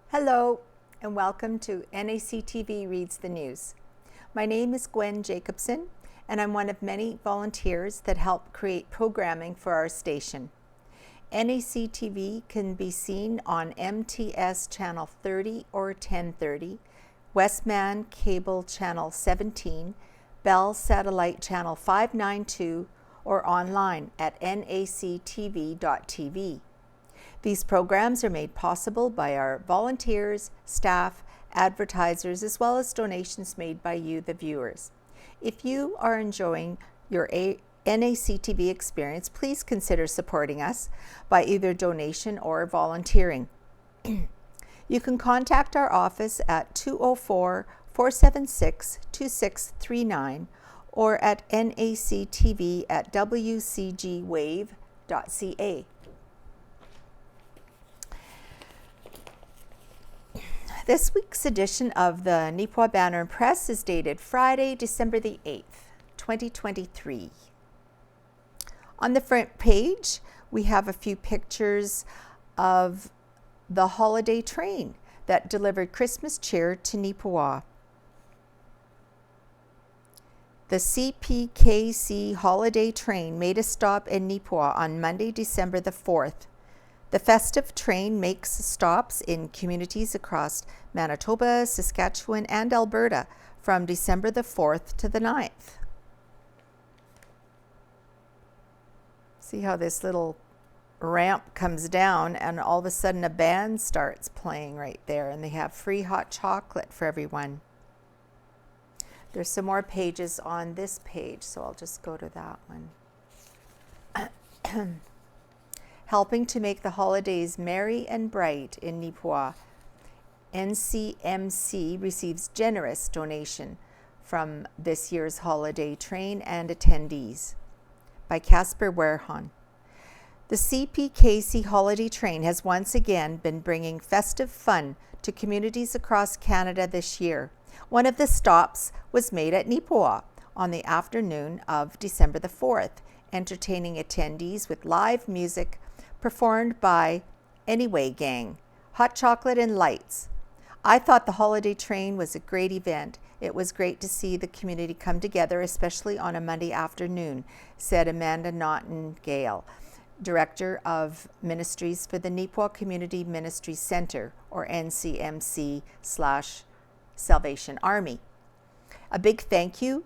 Hello and welcome to NACTV Reads the News. My name is Gwen Jacobsen and I'm one of many volunteers that help create programming for our station. NACTV can be seen on MTS Channel 30 or 1030, Westman Cable Channel 17, Bell Satellite Channel 592, or online at nactv.tv. These programs are made possible by our volunteers, staff, advertisers, as well as donations made by you, the viewers. If you are enjoying your NACTV experience, please consider supporting us by either donation or volunteering. You can contact our office at 204-476-2639 or at nactv@wcgwave.ca. This week's edition of the Neepawa Banner and Press is dated Friday, December the 8th, 2023. On the front page, we have a few pictures of the holiday train that delivered Christmas cheer to Neepawa. The CPKC holiday train made a stop in Neepawa on Monday, December the 4th. The festive train makes stops in communities across Manitoba, Saskatchewan, and Alberta from December the 4th to the 9th. See how this little ramp comes down and all of a sudden a band starts playing right there, and they have free hot chocolate for everyone. There's some more pages on this page, so I'll just go to that one. Helping to make the holidays merry and bright in Neepawa, NCMC receives generous donation from this year's holiday train and attendees. By Casper Werhan. The CPKC holiday train has once again been bringing festive fun to communities across Canada this year. One of the stops was made at Neepawa on the afternoon of December the 4th, entertaining attendees with live music performed by Anyway Gang, hot chocolate and lights. I thought the holiday train was a great event. It was great to see the community come together, especially on a Monday afternoon, said Amanda Naughton-Gale, Director of Ministries for the Neepawa Community Ministry Center, or NCMC/Salvation Army. A big thank you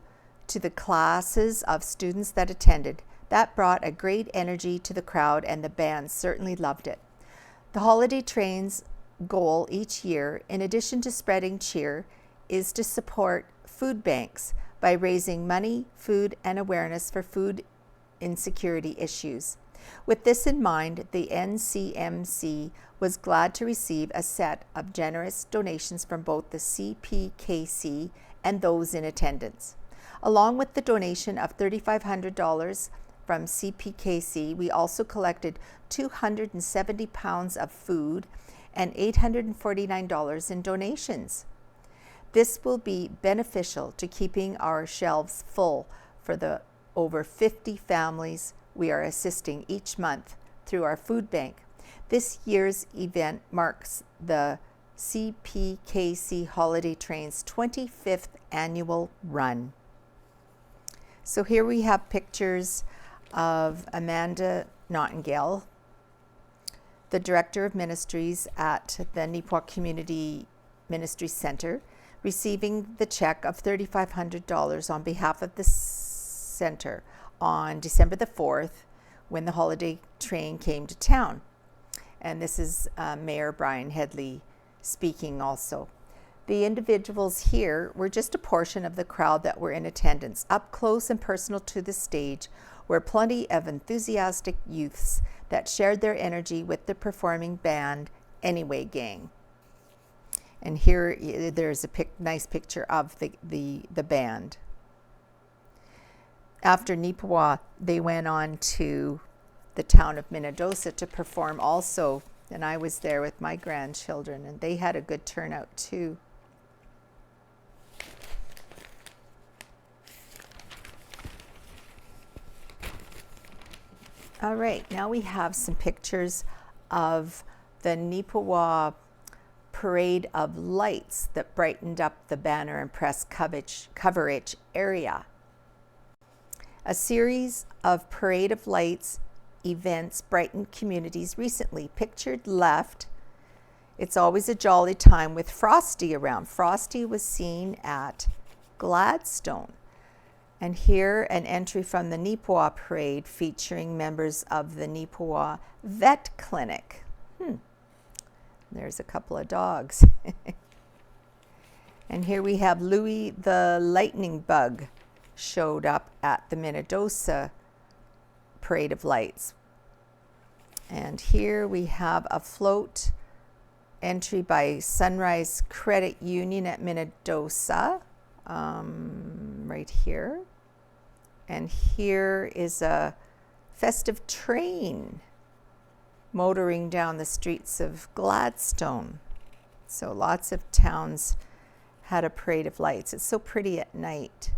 to the classes of students that attended. That brought a great energy to the crowd, and the band certainly loved it. The holiday train's goal each year, in addition to spreading cheer, is to support food banks by raising money, food, and awareness for food insecurity issues. With this in mind, the NCMC was glad to receive a set of generous donations from both the CPKC and those in attendance. Along with the donation of $3,500 from CPKC, we also collected 270 pounds of food and $849 in donations. This will be beneficial to keeping our shelves full for the over 50 families we are assisting each month through our food bank. This year's event marks the CPKC holiday train's 25th annual run. So here we have pictures of Amanda Naughton-Gale, the Director of Ministries at the Neepawa Community Ministry Center, receiving the check of $3,500 on behalf of the center on December the 4th when the holiday train came to town. And this is Mayor Brian Headley speaking also. The individuals here were just a portion of the crowd that were in attendance. Up close and personal to the stage were plenty of enthusiastic youths that shared their energy with the performing band Anyway Gang. And here there's a nice picture of the band. After Neepawa, they went on to the town of Minnedosa to perform also, and I was there with my grandchildren, and they had a good turnout too. All right, now we have some pictures of the Neepawa parade of lights that brightened up the banner and press coverage area. A series of parade of lights events brightened communities recently. Pictured left, it's always a jolly time with Frosty around. Frosty was seen at Gladstone. And here, an entry from the Neepawa parade featuring members of the Neepawa Vet Clinic. There's a couple of dogs. And here we have Louis the Lightning Bug showed up at the Minnedosa Parade of Lights. And here we have a float entry by Sunrise Credit Union at Minnedosa, right here. And here is a festive train motoring down the streets of Gladstone. So lots of towns had a parade of lights. It's so pretty at night.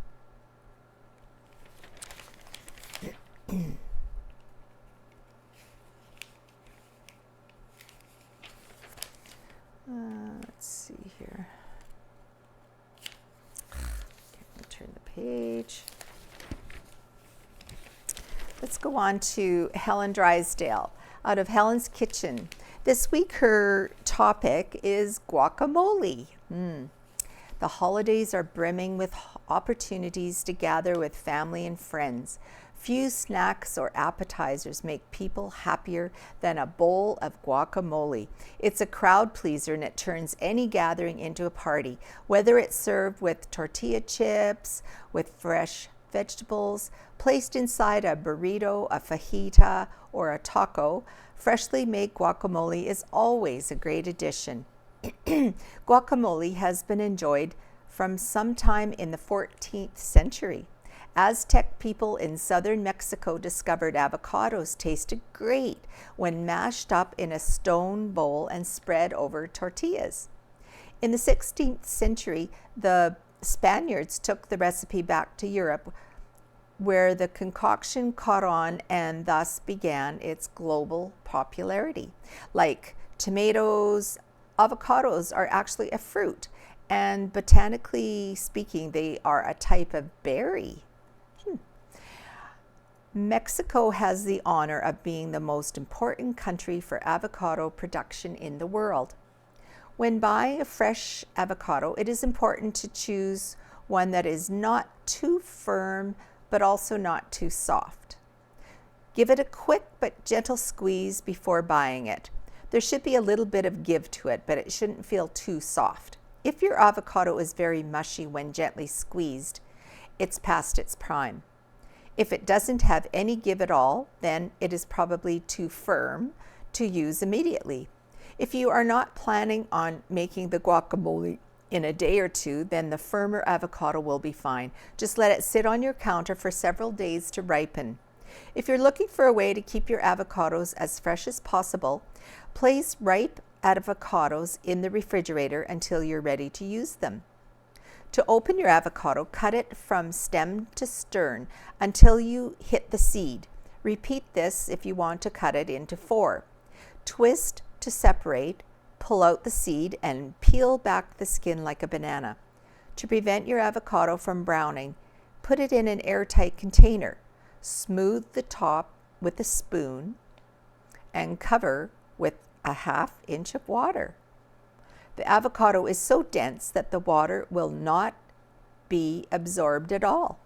Let's see here. Turn the page. Let's go on to Helen Drysdale out of Helen's Kitchen. This week her topic is guacamole. The holidays are brimming with opportunities to gather with family and friends. Few snacks or appetizers make people happier than a bowl of guacamole. It's a crowd pleaser and it turns any gathering into a party, whether it's served with tortilla chips, with fresh vegetables, placed inside a burrito, a fajita, or a taco. Freshly made guacamole is always a great addition. Guacamole has been enjoyed from sometime in the 14th century. Aztec people in southern Mexico discovered avocados tasted great when mashed up in a stone bowl and spread over tortillas. In the 16th century, the Spaniards took the recipe back to Europe, where the concoction caught on and thus began its global popularity. Like tomatoes, avocados are actually a fruit, and botanically speaking, they are a type of berry. Mexico has the honor of being the most important country for avocado production in the world. When buying a fresh avocado, it is important to choose one that is not too firm, but also not too soft. Give it a quick but gentle squeeze before buying it. There should be a little bit of give to it, but it shouldn't feel too soft. If your avocado is very mushy when gently squeezed, it's past its prime. If it doesn't have any give at all, then it is probably too firm to use immediately. If you are not planning on making the guacamole in a day or two, then the firmer avocado will be fine. Just let it sit on your counter for several days to ripen. If you're looking for a way to keep your avocados as fresh as possible, place ripe avocados in the refrigerator until you're ready to use them. To open your avocado, cut it from stem to stern until you hit the seed. Repeat this if you want to cut it into 4. Twist to separate, pull out the seed, and peel back the skin like a banana. To prevent your avocado from browning, put it in an airtight container. Smooth the top with a spoon and cover with a 1/2 inch of water. The avocado is so dense that the water will not be absorbed at all.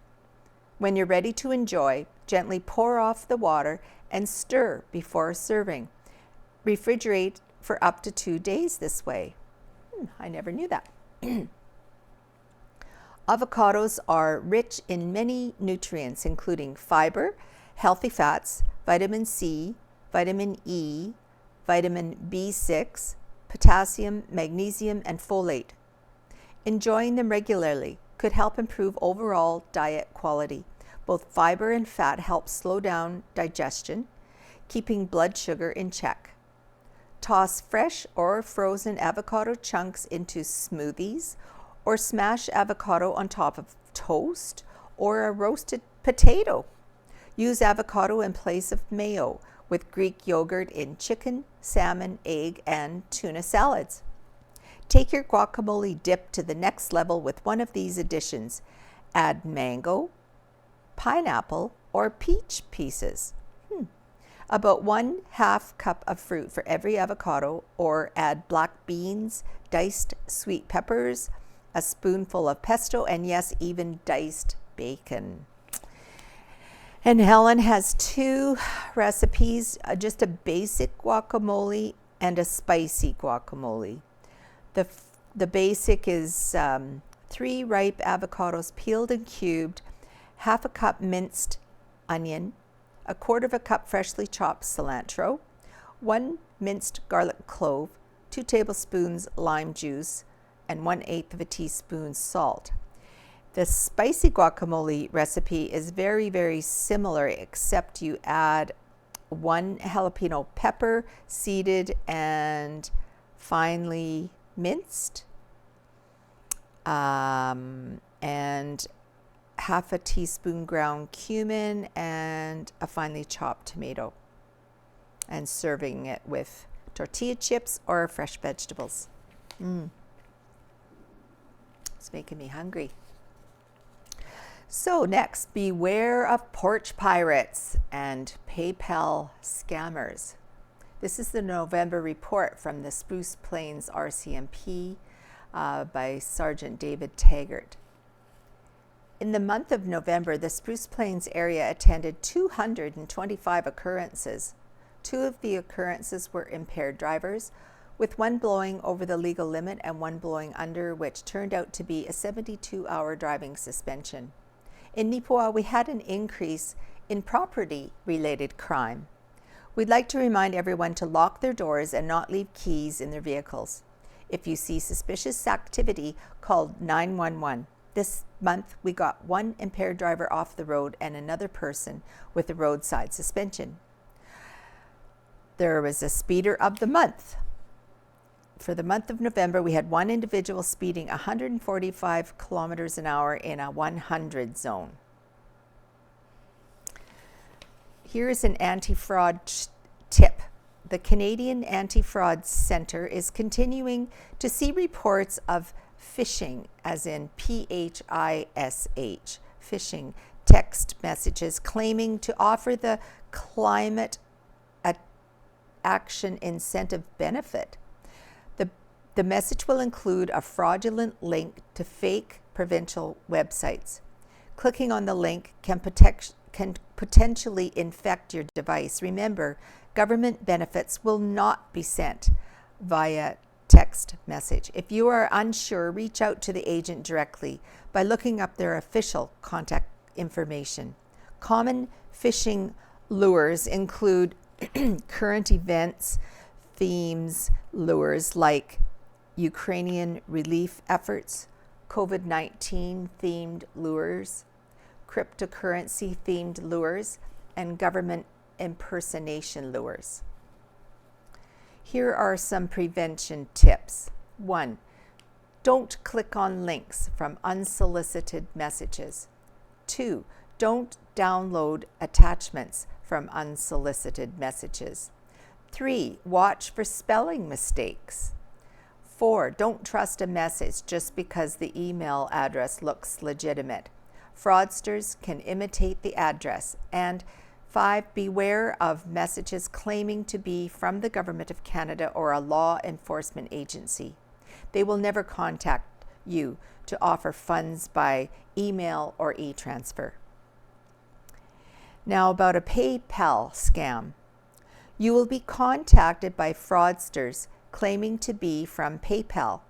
When you're ready to enjoy, gently pour off the water and stir before serving. Refrigerate for up to 2 days this way. I never knew that. Avocados are rich in many nutrients, including fiber, healthy fats, vitamin C, vitamin E, vitamin B6, potassium, magnesium, and folate. Enjoying them regularly could help improve overall diet quality. Both fiber and fat help slow down digestion, keeping blood sugar in check. Toss fresh or frozen avocado chunks into smoothies, or smash avocado on top of toast or a roasted potato. Use avocado in place of mayo with Greek yogurt in chicken, salmon, egg, and tuna salads. Take your guacamole dip to the next level with one of these additions. Add mango, pineapple, or peach pieces. About 1/2 cup of fruit for every avocado, or add black beans, diced sweet peppers, a spoonful of pesto, and yes, even diced bacon. And Helen has 2 recipes, just a basic guacamole and a spicy guacamole. The basic is 3 ripe avocados peeled and cubed, 1/2 cup minced onion, 1/4 cup freshly chopped cilantro, 1 minced garlic clove, 2 tablespoons lime juice, and 1/8 teaspoon salt. The spicy guacamole recipe is very, very similar, except you add 1 jalapeno pepper, seeded and finely minced, and 1/2 teaspoon ground cumin, and a finely chopped tomato, and serving it with tortilla chips or fresh vegetables. It's making me hungry. So next, beware of porch pirates and PayPal scammers. This is the November report from the Spruce Plains RCMP by Sergeant David Taggart. In the month of November, the Spruce Plains area attended 225 occurrences. 2 of the occurrences were impaired drivers, with 1 blowing over the legal limit and 1 blowing under, which turned out to be a 72-hour driving suspension. In Neepawa, we had an increase in property-related crime. We'd like to remind everyone to lock their doors and not leave keys in their vehicles. If you see suspicious activity, call 911. This month, we got 1 impaired driver off the road and another person with a roadside suspension. There was a speeder of the month. For the month of November, we had 1 individual speeding 145 kilometers an hour in a 100 zone. Here is an anti-fraud tip. The Canadian Anti-Fraud Centre is continuing to see reports of phishing, as in PHISH, phishing text messages claiming to offer the climate action incentive benefit. The message will include a fraudulent link to fake provincial websites. Clicking on the link can potentially infect your device. Remember, government benefits will not be sent via text message. If you are unsure, reach out to the agent directly by looking up their official contact information. Common phishing lures include current events, themes, lures like Ukrainian relief efforts, COVID-19 themed lures, cryptocurrency themed lures, and government impersonation lures. Here are some prevention tips. 1. Don't click on links from unsolicited messages. 2. Don't download attachments from unsolicited messages. 3. Watch for spelling mistakes. 4. Don't trust a message just because the email address looks legitimate. Fraudsters can imitate the address. And 5. Beware of messages claiming to be from the Government of Canada or a law enforcement agency. They will never contact you to offer funds by email or e-transfer. Now about a PayPal scam. You will be contacted by fraudsters claiming to be from PayPal.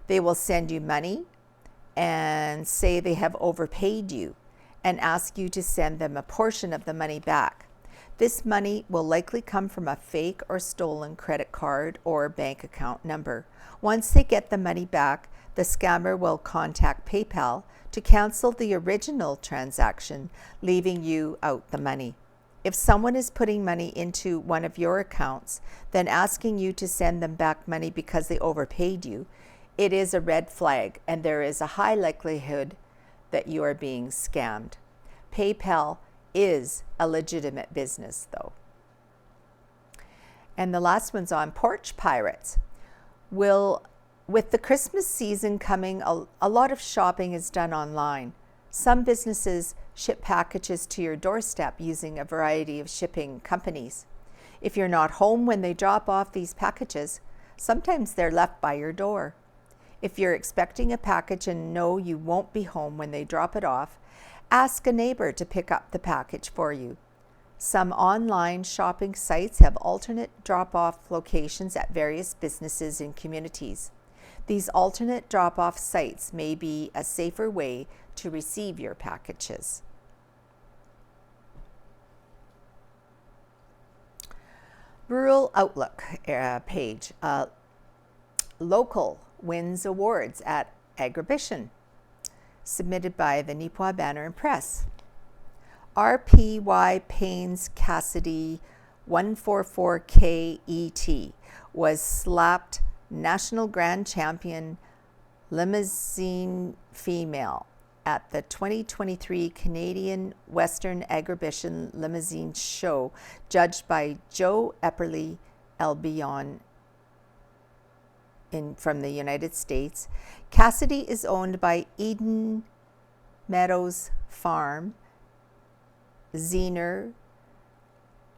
They will send you money and say they have overpaid you and ask you to send them a portion of the money back. This money will likely come from a fake or stolen credit card or bank account number. Once they get the money back, the scammer will contact PayPal to cancel the original transaction, leaving you out the money. If someone is putting money into one of your accounts, then asking you to send them back money because they overpaid you, it is a red flag, and there is a high likelihood that you are being scammed. PayPal is a legitimate business, though. And the last one's on porch pirates. Will With the Christmas season coming, a lot of shopping is done online. Some businesses ship packages to your doorstep using a variety of shipping companies. If you're not home when they drop off these packages, sometimes they're left by your door. If you're expecting a package and know you won't be home when they drop it off, ask a neighbor to pick up the package for you. Some online shopping sites have alternate drop-off locations at various businesses and communities. These alternate drop-off sites may be a safer way to receive your packages. Rural Outlook page. Local wins awards at Agribition, submitted by the Neepawa Banner and Press. RPY Paynes Cassidy 144KET was slapped National Grand Champion Limousine Female at the 2023 Canadian Western Agribition Limousine Show, judged by Joe Epperly Albion from the United States. Cassidy is owned by Eden Meadows Farm, Zener,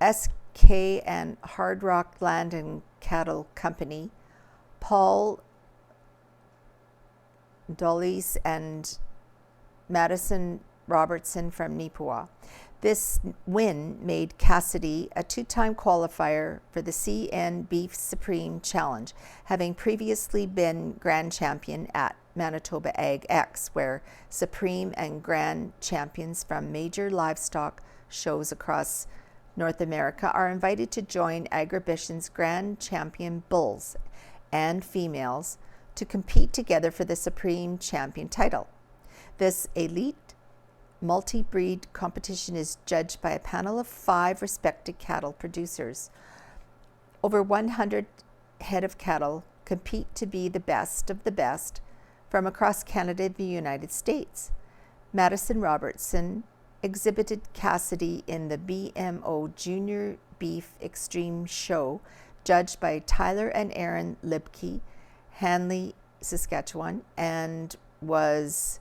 SK and Hard Rock Land and Cattle Company, Paul Dulles and Madison Robertson from Neepawa. This win made Cassidy a two-time qualifier for the CN Beef Supreme Challenge, having previously been Grand Champion at Manitoba Ag X, where Supreme and Grand Champions from major livestock shows across North America are invited to join Agribition's Grand Champion bulls and females to compete together for the Supreme Champion title. This elite multi-breed competition is judged by a panel of 5 respected cattle producers. Over 100 head of cattle compete to be the best of the best from across Canada and the United States. Madison Robertson exhibited Cassidy in the BMO Junior Beef Extreme Show, judged by Tyler and Aaron Libke, Hanley, Saskatchewan, and was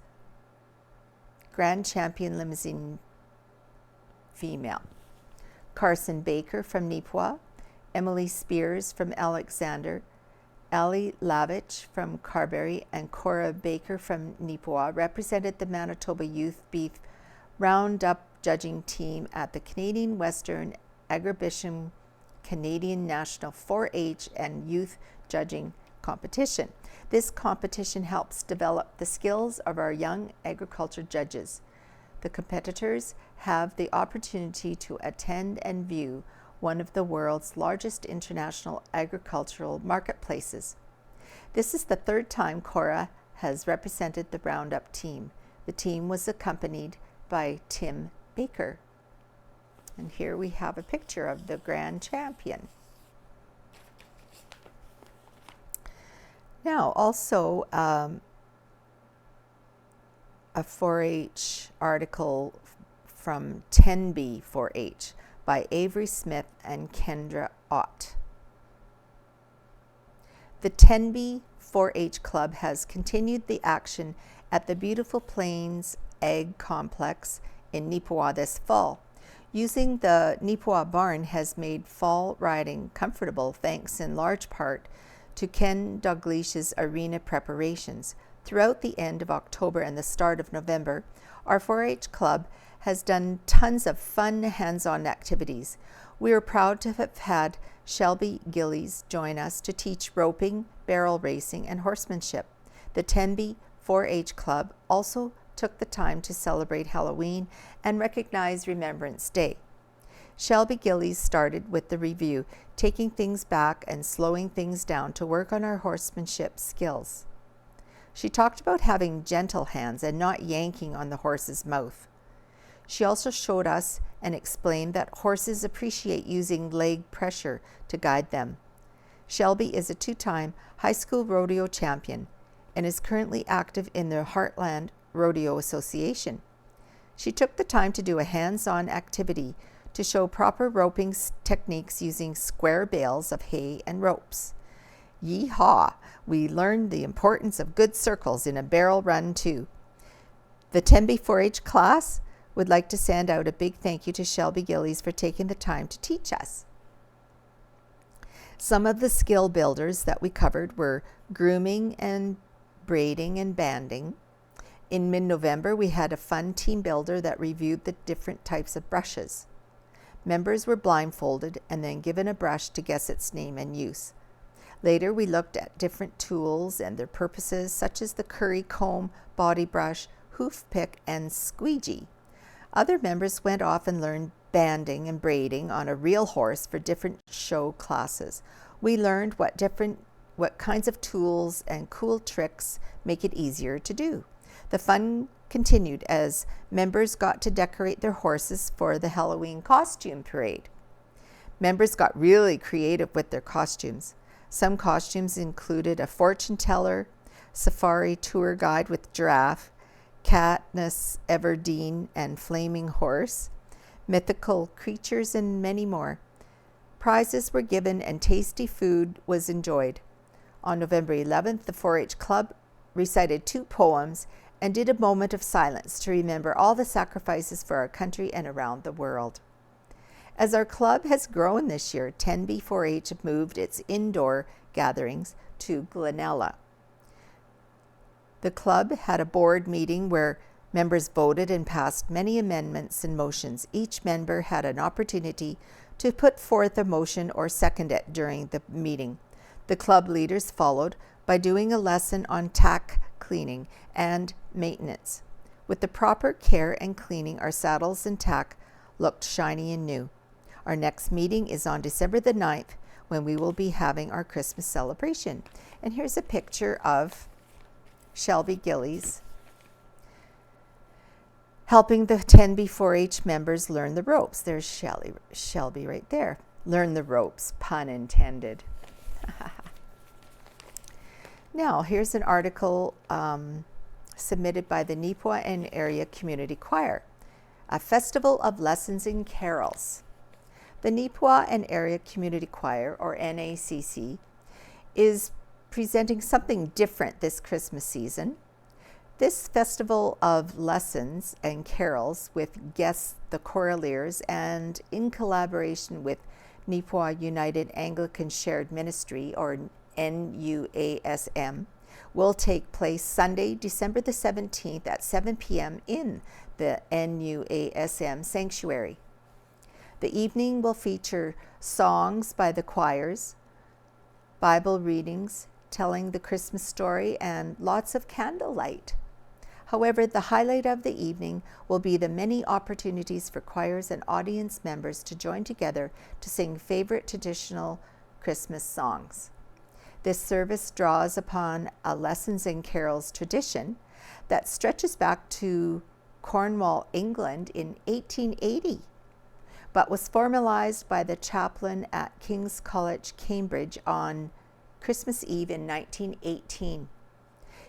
Grand Champion Limousine Female. Carson Baker from Neepawa, Emily Spears from Alexander, Ali Lavich from Carberry, and Cora Baker from Neepawa represented the Manitoba Youth Beef Roundup judging team at the Canadian Western Agribition Canadian National 4-H and Youth Judging Competition. This competition helps develop the skills of our young agriculture judges. The competitors have the opportunity to attend and view one of the world's largest international agricultural marketplaces. This is the 3rd time Cora has represented the Roundup team. The team was accompanied by Tim Baker. And here we have a picture of the Grand Champion. Now, also a 4-H article from 10B 4-H by Avery Smith and Kendra Ott. The 10B 4-H Club has continued the action at the Beautiful Plains Ag Complex in Neepawa this fall. Using the Neepawa barn has made fall riding comfortable, thanks in large part to Ken Dalglish's arena preparations. Throughout the end of October and the start of November, our 4-H Club has done tons of fun hands-on activities. We are proud to have had Shelby Gillies join us to teach roping, barrel racing, and horsemanship. The 10B 4-H Club also took the time to celebrate Halloween and recognize Remembrance Day. Shelby Gillies started with the review, taking things back and slowing things down to work on our horsemanship skills. She talked about having gentle hands and not yanking on the horse's mouth. She also showed us and explained that horses appreciate using leg pressure to guide them. Shelby is a 2-time high school rodeo champion and is currently active in the Heartland Rodeo Association. She took the time to do a hands-on activity to show proper roping techniques using square bales of hay and ropes. Yeehaw! We learned the importance of good circles in a barrel run too. The Tenby 4-H class would like to send out a big thank you to Shelby Gillies for taking the time to teach us. Some of the skill builders that we covered were grooming and braiding and banding. In mid-November, we had a fun team builder that reviewed the different types of brushes. Members were blindfolded and then given a brush to guess its name and use. Later, we looked at different tools and their purposes, such as the curry comb, body brush, hoof pick, and squeegee. Other members went off and learned banding and braiding on a real horse for different show classes. We learned what kinds of tools and cool tricks make it easier to do. The fun continued as members got to decorate their horses for the Halloween costume parade. Members got really creative with their costumes. Some costumes included a fortune teller, safari tour guide with giraffe, Katniss Everdeen and flaming horse, mythical creatures, and many more. Prizes were given and tasty food was enjoyed. On November 11th, the 4-H Club recited 2 poems and did a moment of silence to remember all the sacrifices for our country and around the world. As our club has grown this year, Tenby 4-H moved its indoor gatherings to Glenella. The club had a board meeting where members voted and passed many amendments and motions. Each member had an opportunity to put forth a motion or second it during the meeting. The club leaders followed by doing a lesson on tack cleaning and maintenance. With the proper care and cleaning, our saddles and tack looked shiny and new. Our next meeting is on December the 9th, when we will be having our Christmas celebration. And here's a picture of Shelby Gillies helping the Tenby 4-H members learn the ropes. There's Shelby right there. Learn the ropes, pun intended. Now, here's an article submitted by the Neepawa and Area Community Choir, a festival of lessons and carols. The Neepawa and Area Community Choir, or NACC, is presenting something different this Christmas season. This festival of lessons and carols with guests, the choraleers, and in collaboration with Neepawa United Anglican Shared Ministry, or NUASM, will take place Sunday, December the 17th at 7 p.m. in the NUASM Sanctuary. The evening will feature songs by the choirs, Bible readings, telling the Christmas story, and lots of candlelight. However, the highlight of the evening will be the many opportunities for choirs and audience members to join together to sing favorite traditional Christmas songs. This service draws upon a lessons and carols tradition that stretches back to Cornwall, England in 1880, but was formalized by the chaplain at King's College, Cambridge on Christmas Eve in 1918.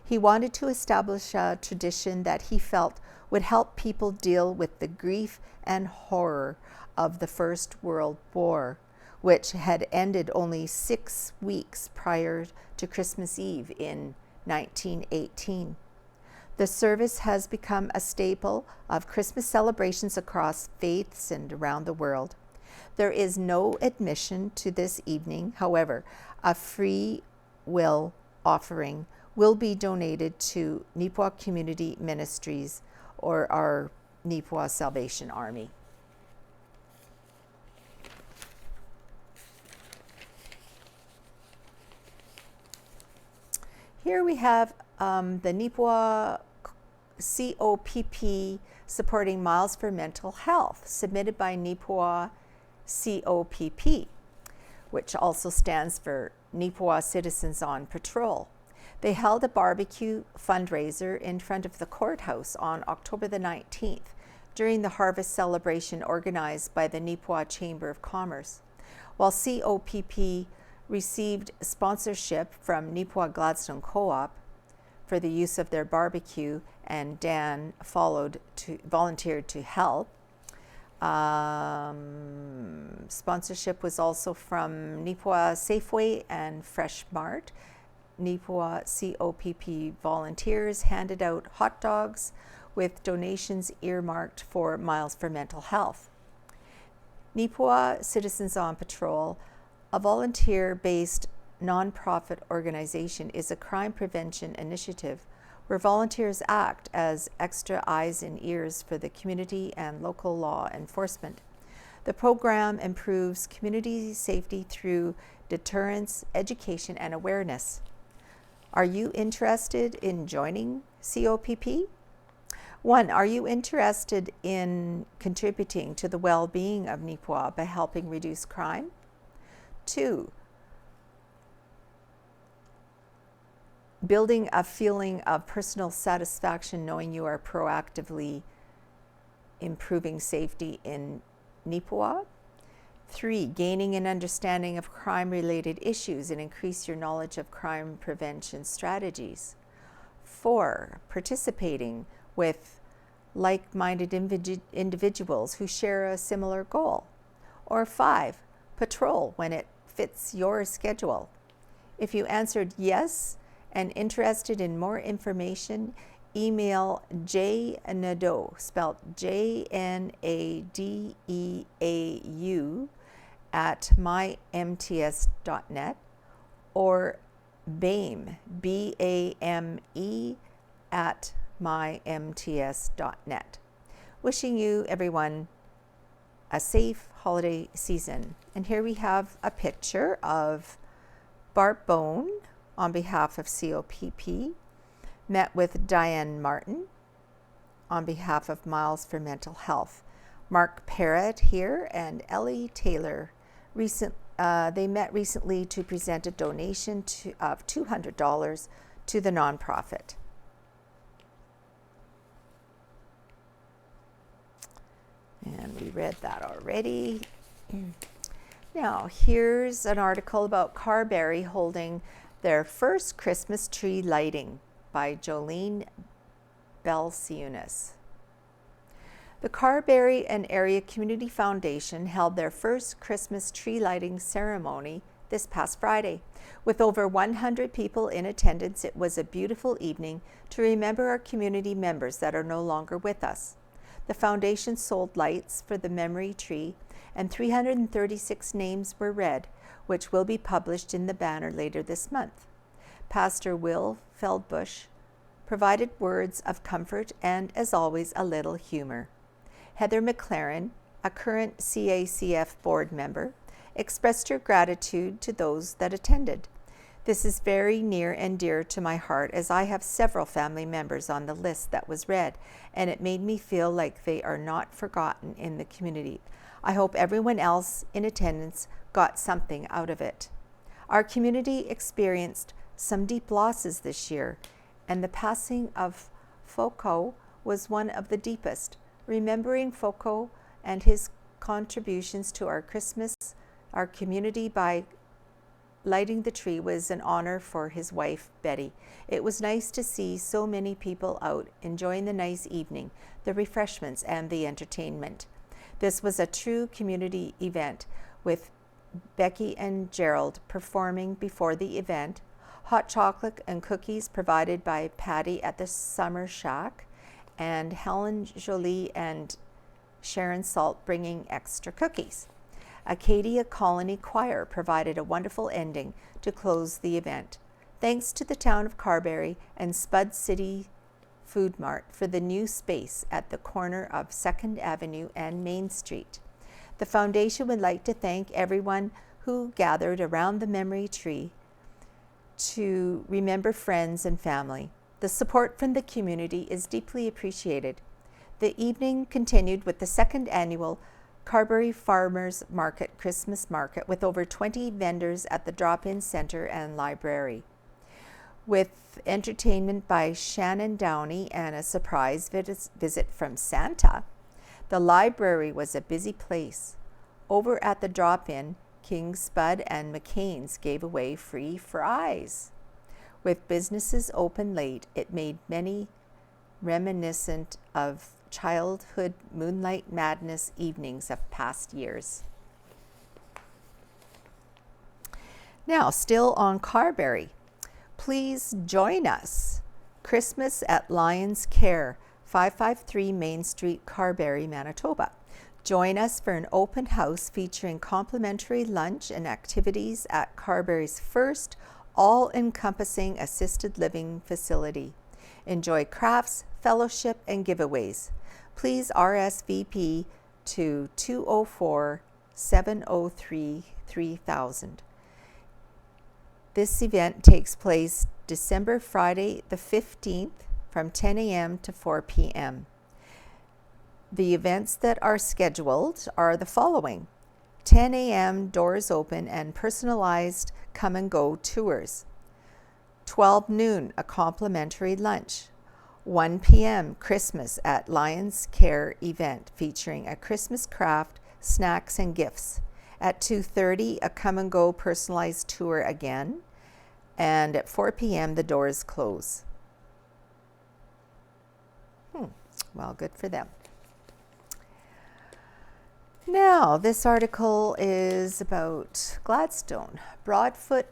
He wanted to establish a tradition that he felt would help people deal with the grief and horror of the First World War, which had ended only 6 weeks prior to Christmas Eve in 1918. The service has become a staple of Christmas celebrations across faiths and around the world. There is no admission to this evening. However, a free will offering will be donated to Neepawa Community Ministries, or our Neepawa Salvation Army. Here we have the Neepawa COPP supporting Miles for Mental Health, submitted by Neepawa COPP, which also stands for Neepawa Citizens on Patrol. They held a barbecue fundraiser in front of the courthouse on October the 19th during the harvest celebration organized by the Neepawa Chamber of Commerce. While COPP received sponsorship from Neepawa Gladstone Co-op for the use of their barbecue, and Dan volunteered to help. Sponsorship was also from Neepawa Safeway and Fresh Mart, Neepawa COPP volunteers handed out hot dogs with donations earmarked for Miles for Mental Health. Neepawa Citizens on Patrol, a volunteer-based nonprofit organization, is a crime prevention initiative where volunteers act as extra eyes and ears for the community and local law enforcement. The program improves community safety through deterrence, education, and awareness. Are you interested in joining COPP? 1. Are you interested in contributing to the well-being of Neepawa by helping reduce crime? 2. Building a feeling of personal satisfaction knowing you are proactively improving safety in Neepawa. 3. Gaining an understanding of crime-related issues and increase your knowledge of crime prevention strategies. 4. Participating with like-minded individuals who share a similar goal. Or 5. Patrol when it fits your schedule. If you answered yes and interested in more information, email jnadeau, spelled JNADEAU, at mymts.net, or BAME, BAME, at mymts.net. Wishing you, everyone, a safe holiday season. And here we have a picture of Bart Bone on behalf of COPP, met with Diane Martin on behalf of Miles for Mental Health. Mark Parrott here and Ellie Taylor. They met recently to present a donation of $200 to the nonprofit. And we read that already. Now, here's an article about Carberry holding their first Christmas tree lighting by Jolene Belsiunas. The Carberry and Area Community Foundation held their first Christmas tree lighting ceremony this past Friday. With over 100 people in attendance, it was a beautiful evening to remember our community members that are no longer with us. The foundation sold lights for the memory tree, and 336 names were read, which will be published in the banner later this month. Pastor Will Feldbush provided words of comfort and, as always, a little humor. Heather McLaren, a current CACF board member, expressed her gratitude to those that attended. This is very near and dear to my heart, as I have several family members on the list that was read, and it made me feel like they are not forgotten in the community. I hope everyone else in attendance got something out of it. Our community experienced some deep losses this year, and the passing of Foucault was one of the deepest. Remembering Foucault and his contributions to our community by lighting the tree was an honor for his wife, Betty. It was nice to see so many people out enjoying the nice evening, the refreshments, and the entertainment. This was a true community event, with Becky and Gerald performing before the event, hot chocolate and cookies provided by Patty at the Summer Shack, and Helen Jolie and Sharon Salt bringing extra cookies. Acadia Colony Choir provided a wonderful ending to close the event. Thanks to the town of Carberry and Spud City Food Mart for the new space at the corner of 2nd Avenue and Main Street. The foundation would like to thank everyone who gathered around the memory tree to remember friends and family. The support from the community is deeply appreciated. The evening continued with the 2nd annual Carberry Farmers Market Christmas Market with over 20 vendors at the drop-in center and library. With entertainment by Shannon Downey and a surprise visit from Santa, the library was a busy place. Over at the drop-in, King Spud and McCain's gave away free fries. With businesses open late, it made many reminiscent of childhood moonlight madness evenings of past years. Now, still on Carberry, Please join us. Christmas at Lions Care, 553 Main Street, Carberry, Manitoba. Join us for an open house featuring complimentary lunch and activities at Carberry's first all-encompassing assisted living facility. Enjoy crafts, fellowship, and giveaways. Please RSVP to 204-703-3000. This event takes place December Friday the 15th from 10 a.m. to 4 p.m. The events that are scheduled are the following: 10 a.m. doors open and personalized come and go tours. 12 noon, a complimentary lunch. 1 p.m. Christmas at Lions Care event featuring a Christmas craft, snacks, and gifts. At 2:30, a come and go personalized tour again. And at 4 p.m., the doors close. Well, good for them. Now, this article is about Gladstone. Broadfoot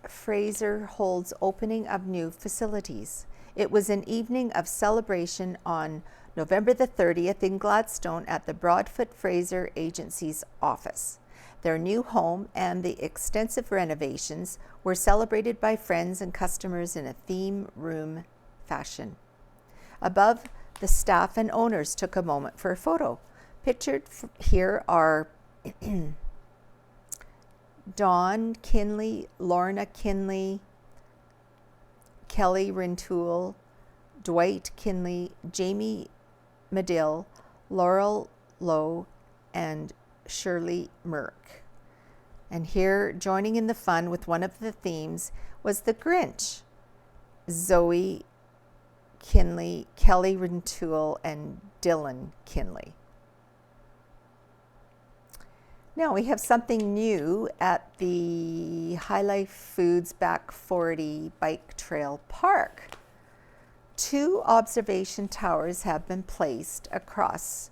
Fraser holds opening of new facilities. It was an evening of celebration on November the 30th in Gladstone at the Broadfoot Fraser Agency's office. Their new home and the extensive renovations were celebrated by friends and customers in a theme room fashion. Above, the staff and owners took a moment for a photo. Pictured here are Dawn Kinley, Lorna Kinley, Kelly Rintoul, Dwight Kinley, Jamie Medill, Laurel Lowe, and Shirley Merck. And here, joining in the fun with one of the themes, was the Grinch. Zoe Kinley, Kelly Rintoul, and Dylan Kinley. Now we have something new at the High Life Foods Back 40 Bike Trail Park. 2 observation towers have been placed across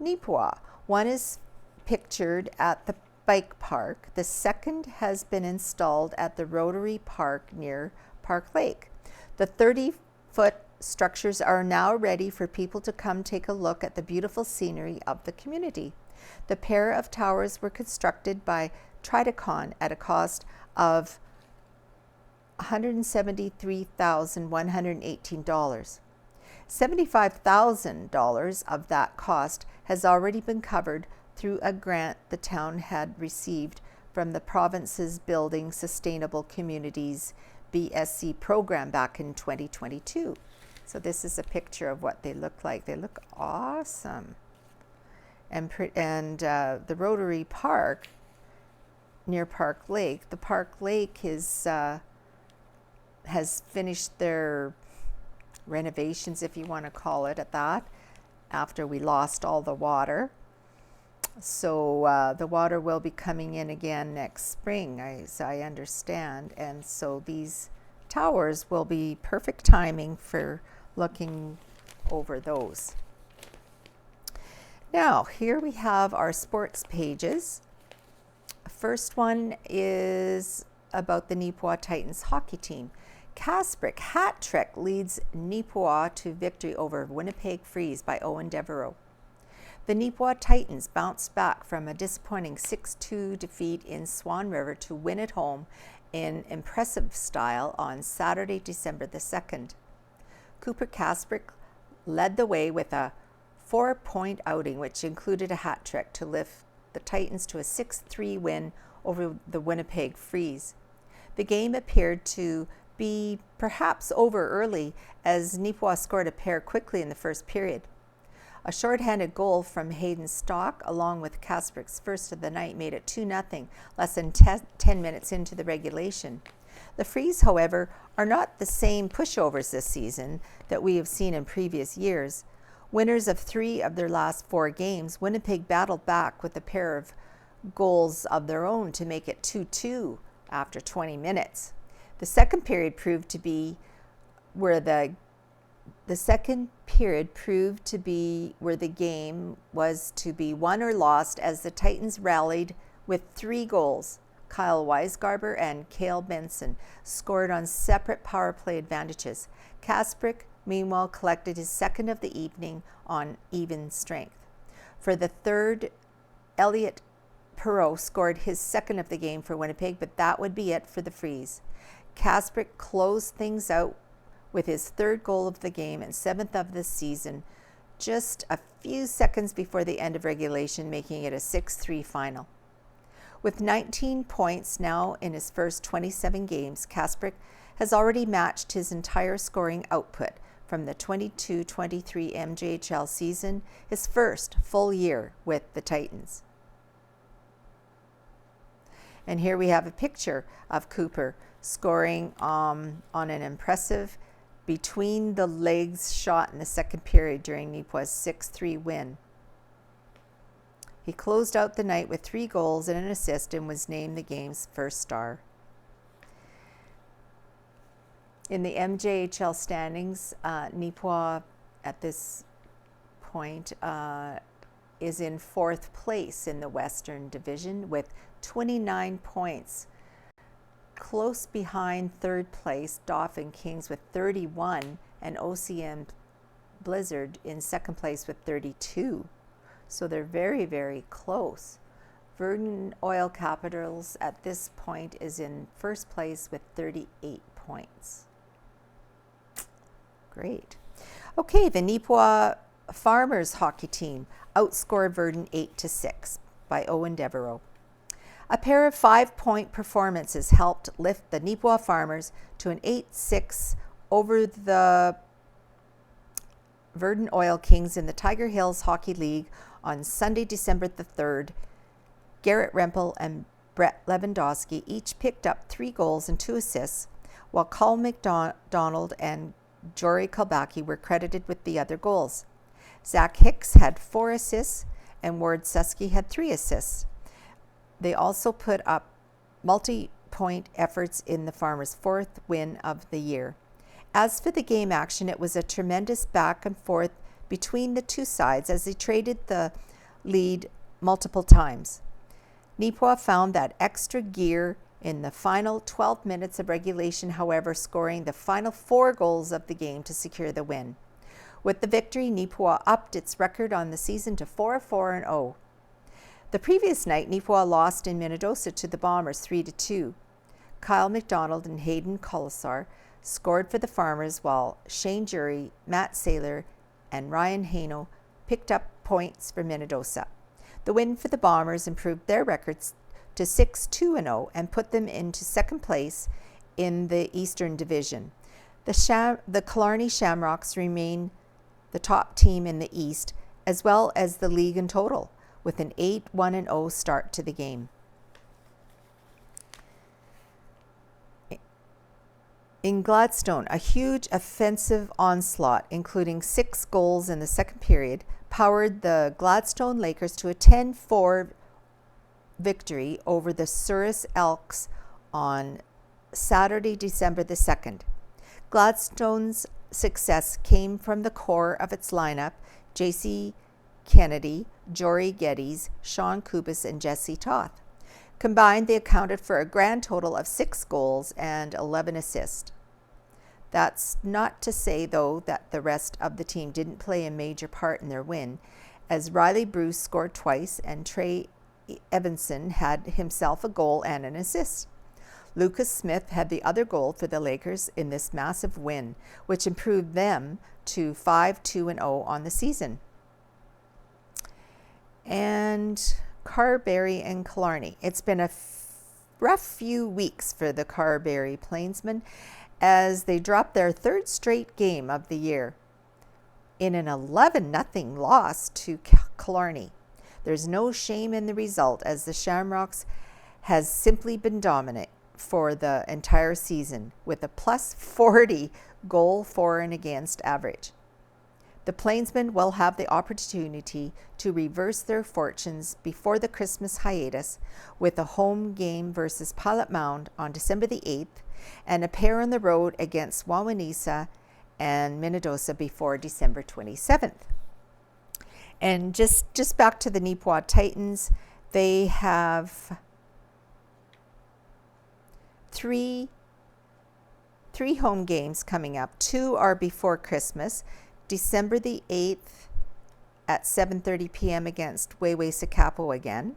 Neepawa. One is pictured at the bike park. The second has been installed at the Rotary Park near Park Lake. The 30-foot structures are now ready for people to come take a look at the beautiful scenery of the community. The pair of towers were constructed by Tridacon at a cost of $173,118. $75,000 of that cost has already been covered through a grant the town had received from the province's Building Sustainable Communities BSC program back in 2022. So this is a picture of what they look like. They look awesome. And the Rotary Park near Park Lake, the Park Lake is has finished their renovations, if you want to call it at that, after we lost all the water. So the water will be coming in again next spring, as I understand. And so these towers will be perfect timing for looking over those. Now, here we have our sports pages. First one is about the Neepawa Titans hockey team. Kasprick hat trick leads Neepawa to victory over Winnipeg Freeze by Owen Devereaux. The Neepawa Titans bounced back from a disappointing 6-2 defeat in Swan River to win at home in impressive style on Saturday, December the 2nd. Cooper Kasprick led the way with a 4-point outing, which included a hat trick to lift the Titans to a 6-3 win over the Winnipeg Freeze. The game appeared to be perhaps over early as Neepawa scored a pair quickly in the first period. A shorthanded goal from Hayden Stock, along with Kasprick's first of the night, made it 2-0 less than 10 minutes into the regulation. The Freeze, however, are not the same pushovers this season that we have seen in previous years. Winners of 3 of their last 4 games, Winnipeg battled back with a pair of goals of their own to make it 2-2 after 20 minutes. The second period proved to be where the game was to be won or lost, as the Titans rallied with 3 goals. Kyle Weisgarber and Cale Benson scored on separate power play advantages. Kasprick, meanwhile, collected his second of the evening on even strength. For the third, Elliot Perreault scored his second of the game for Winnipeg, but that would be it for the Freeze. Kasprick closed things out with his third goal of the game and seventh of the season, just a few seconds before the end of regulation, making it a 6-3 final. With 19 points now in his first 27 games, Kasprick has already matched his entire scoring output from the 22-23 MJHL season, his first full year with the Titans. And here we have a picture of Cooper scoring on an impressive between the legs shot in the second period during Neepawa's 6-3 win. He closed out the night with 3 goals and an assist and was named the game's first star. In the MJHL standings, Neepawa at this point is in 4th place in the Western Division with 29 points. Close behind 3rd place, Dauphin Kings with 31 and OCM Blizzard in 2nd place with 32. So they're very, very close. Verdun Oil Capitals at this point is in 1st place with 38 points. Great. Okay, the Neepawa Farmers hockey team outscored Verdun 8-6 by Owen Devereaux. A pair of 5-point performances helped lift the Neepawa Farmers to an 8-6 over the Verdun Oil Kings in the Tiger Hills Hockey League on Sunday, December the 3rd. Garrett Rempel and Brett Lewandowski each picked up 3 goals and 2 assists, while Carl McDonald and Jory Kalbaki were credited with the other goals. Zach Hicks had 4 assists and Ward Susky had 3 assists. They also put up multi-point efforts in the Farmers' 4th win of the year. As for the game action, it was a tremendous back and forth between the two sides as they traded the lead multiple times. Neepawa found that extra gear in the final 12 minutes of regulation, however, scoring the final 4 goals of the game to secure the win. With the victory, Neepawa upped its record on the season to 4-4-0. The previous night, Neepawa lost in Minnedosa to the Bombers 3-2. Kyle McDonald and Hayden Colasar scored for the Farmers, while Shane Jury, Matt Saylor, and Ryan Haino picked up points for Minnedosa. The win for the Bombers improved their records to 6-2-0 and put them into 2nd place in the Eastern Division. The Killarney Shamrocks remain the top team in the East, as well as the league in total, with an 8-1-0 start to the game. In Gladstone, a huge offensive onslaught, including 6 goals in the second period, powered the Gladstone Lakers to a 10-4 victory over the Souris Elks on Saturday, December the 2nd. Gladstone's success came from the core of its lineup: J.C. Kennedy, Jory Geddes, Sean Kubis, and Jesse Toth. Combined, they accounted for a grand total of 6 goals and 11 assists. That's not to say, though, that the rest of the team didn't play a major part in their win, as Riley Bruce scored twice and Trey Evanson had himself a goal and an assist. Lucas Smith had the other goal for the Lakers in this massive win, which improved them to 5-2-0 on the season. And Carberry and Killarney. It's been a rough few weeks for the Carberry Plainsmen as they dropped their 3rd straight game of the year in an 11-0 loss to Killarney. There's no shame in the result, as the Shamrocks has simply been dominant for the entire season with a +40 goal for and against average. The Plainsmen will have the opportunity to reverse their fortunes before the Christmas hiatus with a home game versus Pilot Mound on December the 8th and a pair on the road against Wawanesa and Minnedosa before December 27th. And just back to the Neepawa Titans, they have three home games coming up. 2 are before Christmas. December the 8th at 7:30 p.m. against Sikapo again.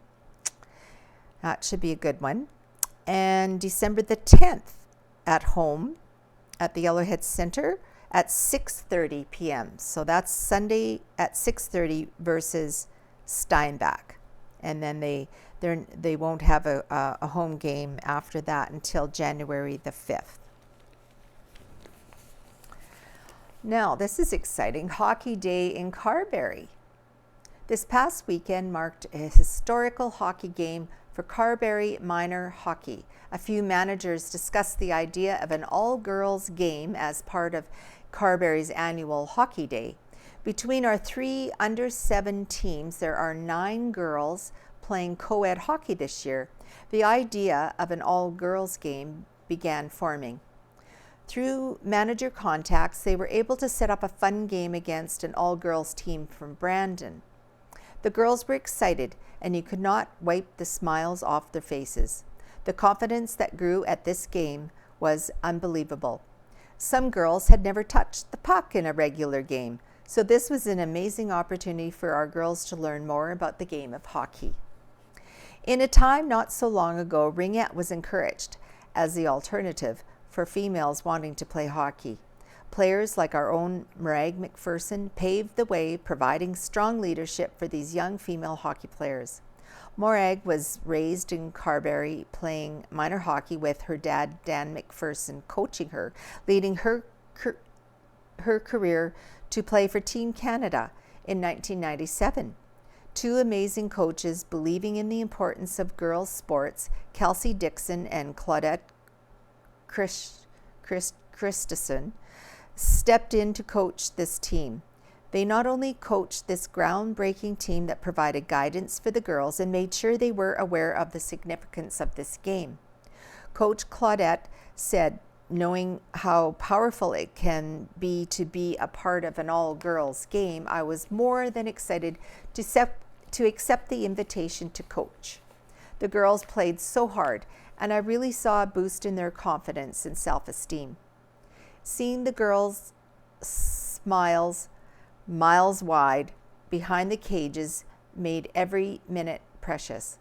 That should be a good one. And December the 10th at home at the Yellowhead Center at 6:30 p.m. So that's Sunday at 6:30 versus Steinbach. And then they won't have a home game after that until January the 5th. Now, this is exciting. Hockey Day in Carberry. This past weekend marked a historical hockey game for Carberry minor hockey. A few managers discussed the idea of an all-girls game as part of Carberry's annual Hockey Day. Between our 3 under-7 teams, there are 9 girls playing co-ed hockey this year. The idea of an all-girls game began forming. Through manager contacts, they were able to set up a fun game against an all-girls team from Brandon. The girls were excited, and you could not wipe the smiles off their faces. The confidence that grew at this game was unbelievable. Some girls had never touched the puck in a regular game, so this was an amazing opportunity for our girls to learn more about the game of hockey. In a time not so long ago, ringette was encouraged as the alternative for females wanting to play hockey. Players like our own Morag McPherson paved the way, providing strong leadership for these young female hockey players. Morag was raised in Carberry, playing minor hockey with her dad, Dan McPherson, coaching her, leading her career to play for Team Canada in 1997. 2 amazing coaches believing in the importance of girls' sports, Kelsey Dixon and Claudette Christensen, stepped in to coach this team. They not only coached this groundbreaking team that provided guidance for the girls and made sure they were aware of the significance of this game. Coach Claudette said, knowing how powerful it can be to be a part of an all-girls game, I was more than excited to accept the invitation to coach. The girls played so hard, and I really saw a boost in their confidence and self-esteem. Seeing the girls' smiles miles wide behind the cages made every minute precious.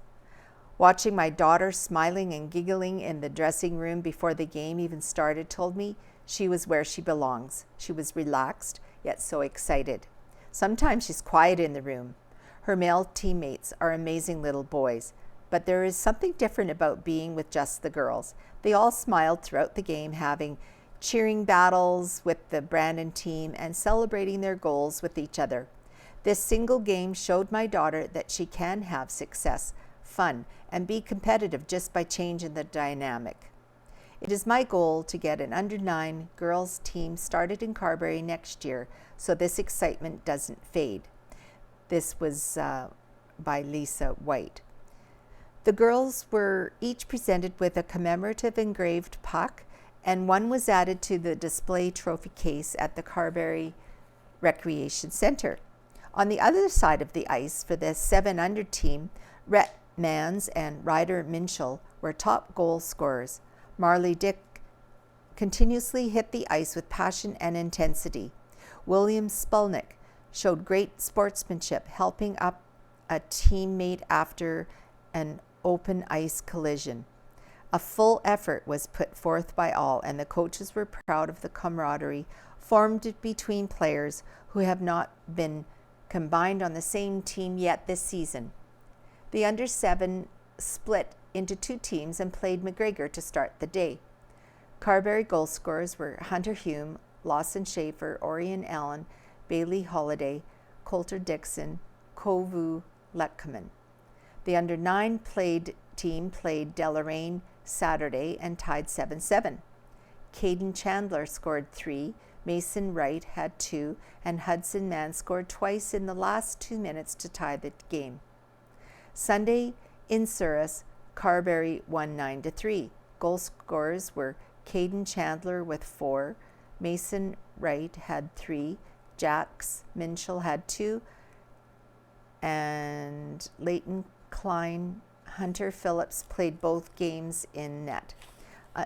Watching my daughter smiling and giggling in the dressing room before the game even started told me she was where she belongs. She was relaxed, yet so excited. Sometimes she's quiet in the room. Her male teammates are amazing little boys, but there is something different about being with just the girls. They all smiled throughout the game, having cheering battles with the Brandon team and celebrating their goals with each other. This single game showed my daughter that she can have success, fun, and be competitive just by changing the dynamic. It is my goal to get an under-9 girls team started in Carberry next year, so this excitement doesn't fade. This was by Lisa White. The girls were each presented with a commemorative engraved puck, and one was added to the display trophy case at the Carberry Recreation Center. On the other side of the ice for the 7 under team, Rhett Mans and Ryder Minchell were top goal scorers. Marley Dick continuously hit the ice with passion and intensity. William Spulnick showed great sportsmanship, helping up a teammate after an open ice collision. A full effort was put forth by all, and the coaches were proud of the camaraderie formed between players who have not been combined on the same team yet this season. The under-7 split into 2 teams and played McGregor to start the day. Carberry goal scorers were Hunter Hume, Lawson Schaefer, Orion Allen, Bailey Holiday, Coulter Dixon, Kovu Lekman. The under-9 team played Deloraine Saturday and tied 7-7. Caden Chandler scored 3, Mason Wright had 2, and Hudson Mann scored twice in the last 2 minutes to tie the game. Sunday in Souris, Carberry won 9-3. Goal scorers were Caden Chandler with 4, Mason Wright had 3, Jax Minchell had 2, and Leighton Klein Hunter Phillips played both games in net.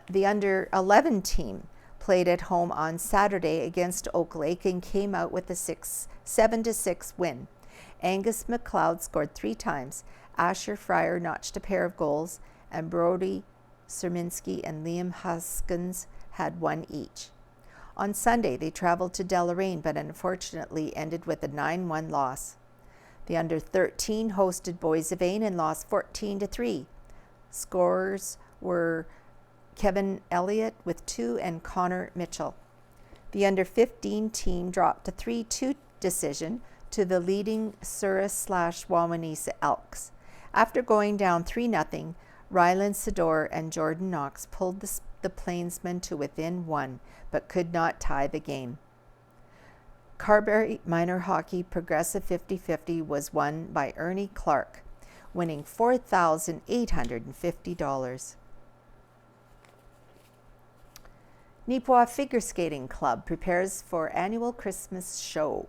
The under 11 team played at home on Saturday against Oak Lake and came out with a 7-6 win. Angus McLeod scored 3 times. Asher Fryer notched a pair of goals, and Brody Serminski and Liam Huskins had 1 each. On Sunday, they traveled to Deloraine, but unfortunately ended with a 9-1 loss. The under 13 hosted Boys of Ain and lost 14-3. Scorers were Kevin Elliott with 2 and Connor Mitchell. The under 15 team dropped a 3-2 decision to the leading Surrey/Wawanesa Elks. After going down 3-0, Ryland Sador and Jordan Knox pulled the Plainsmen to within 1, but could not tie the game. Carberry Minor Hockey Progressive 50-50 was won by Ernie Clark, winning $4,850. Neepawa Figure Skating Club prepares for annual Christmas show.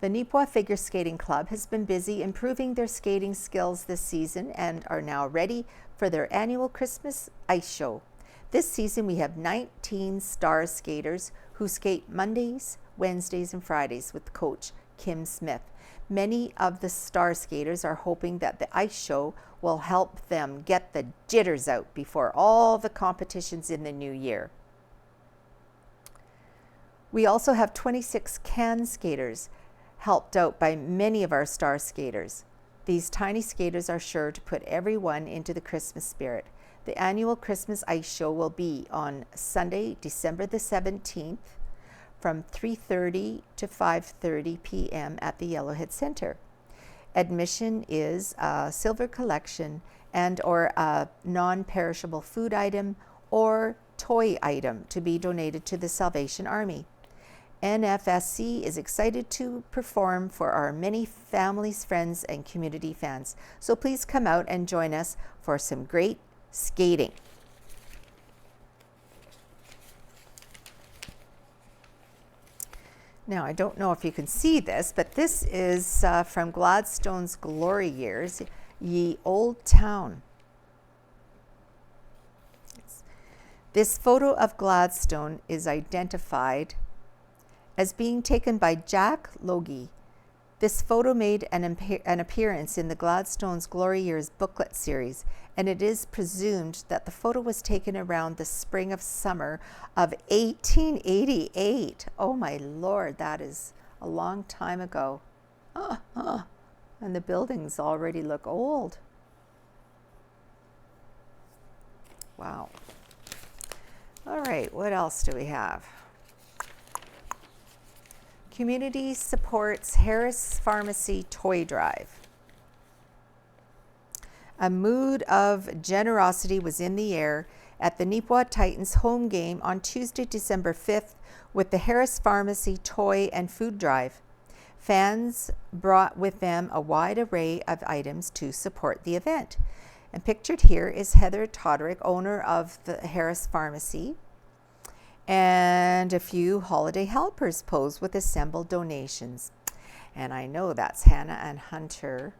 The Neepawa Figure Skating Club has been busy improving their skating skills this season and are now ready for their annual Christmas ice show. This season we have 19 star skaters who skate Mondays, Wednesdays, and Fridays with coach Kim Smith. Many of the star skaters are hoping that the ice show will help them get the jitters out before all the competitions in the new year. We also have 26 can skaters, helped out by many of our star skaters. These tiny skaters are sure to put everyone into the Christmas spirit. The annual Christmas ice show will be on Sunday, December the 17th from 3:30 to 5:30 p.m. at the Yellowhead Center. Admission is a silver collection and or a non-perishable food item or toy item to be donated to the Salvation Army. NFSC is excited to perform for our many families, friends, and community fans. So please come out and join us for some great skating. Now, I don't know if you can see this, but this is from Gladstone's glory years, Ye Old Town. This photo of Gladstone is identified as being taken by Jack Logie. This photo made an appearance in the Gladstone's Glory Years booklet series, and it is presumed that the photo was taken around the spring of summer of 1888. Oh my Lord, that is a long time ago. And the buildings already look old. Wow. All right, what else do we have? Community supports Harris Pharmacy Toy Drive. A mood of generosity was in the air at the Neepawa Titans home game on Tuesday, December 5th with the Harris Pharmacy Toy and Food Drive. Fans brought with them a wide array of items to support the event. And pictured here is Heather Toderick, owner of the Harris Pharmacy, and a few holiday helpers posed with assembled donations. And I know that's Hannah and Hunter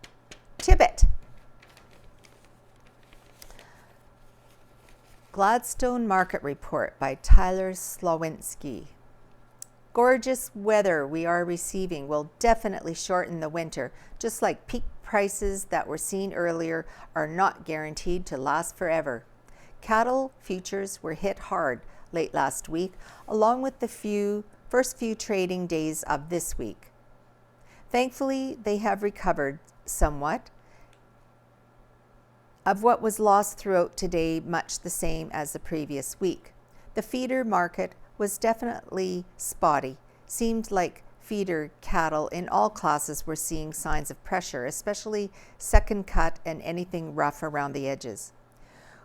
Tibbet. Gladstone Market Report by Tyler Slawinski. Gorgeous weather we are receiving will definitely shorten the winter, just like peak prices that were seen earlier are not guaranteed to last forever. Cattle futures were hit hard late last week, along with the first few trading days of this week. Thankfully, they have recovered somewhat of what was lost throughout today, much the same as the previous week. The feeder market was definitely spotty. Seemed like feeder cattle in all classes were seeing signs of pressure, especially second cut and anything rough around the edges.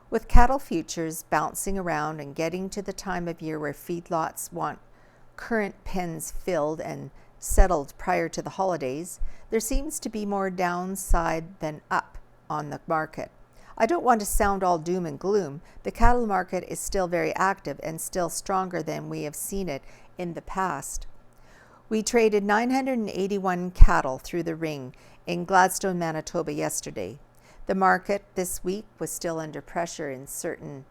With cattle futures bouncing around and getting to the time of year where feedlots want current pens filled and settled prior to the holidays, there seems to be more downside than up on the market. I don't want to sound all doom and gloom. The cattle market is still very active and still stronger than we have seen it in the past. We traded 981 cattle through the ring in Gladstone, Manitoba yesterday. The market this week was still under pressure in certain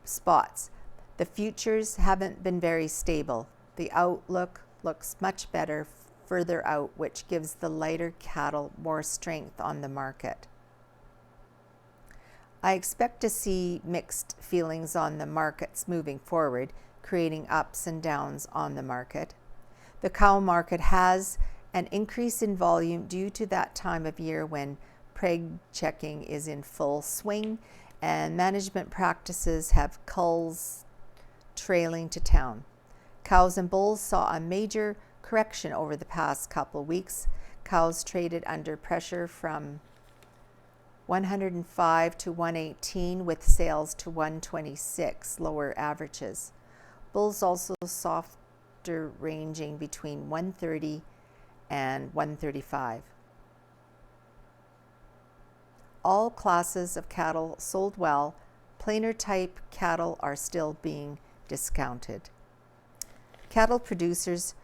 spots. The futures haven't been very stable. The outlook looks much better further out, which gives the lighter cattle more strength on the market. I expect to see mixed feelings on the markets moving forward, creating ups and downs on the market. The cow market has an increase in volume due to that time of year when preg checking is in full swing and management practices have culls trailing to town. Cows and bulls saw a major correction over the past couple of weeks. Cows traded under pressure from 105 to 118 with sales to 126, lower averages. Bulls also softer, ranging between 130 and 135. All classes of cattle sold well. Plainer type cattle are still being discounted. Cattle producers,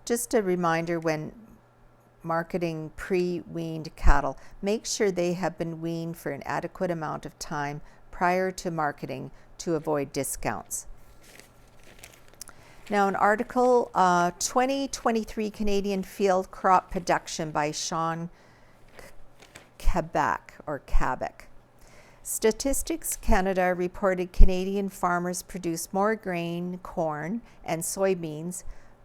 just a reminder when marketing pre-weaned cattle, make sure they have been weaned for an adequate amount of time prior to marketing to avoid discounts. Now, an article, 2023 Canadian Field Crop Production by Sean Kabak. Statistics Canada reported Canadian farmers produced more grain, corn, and soybeans,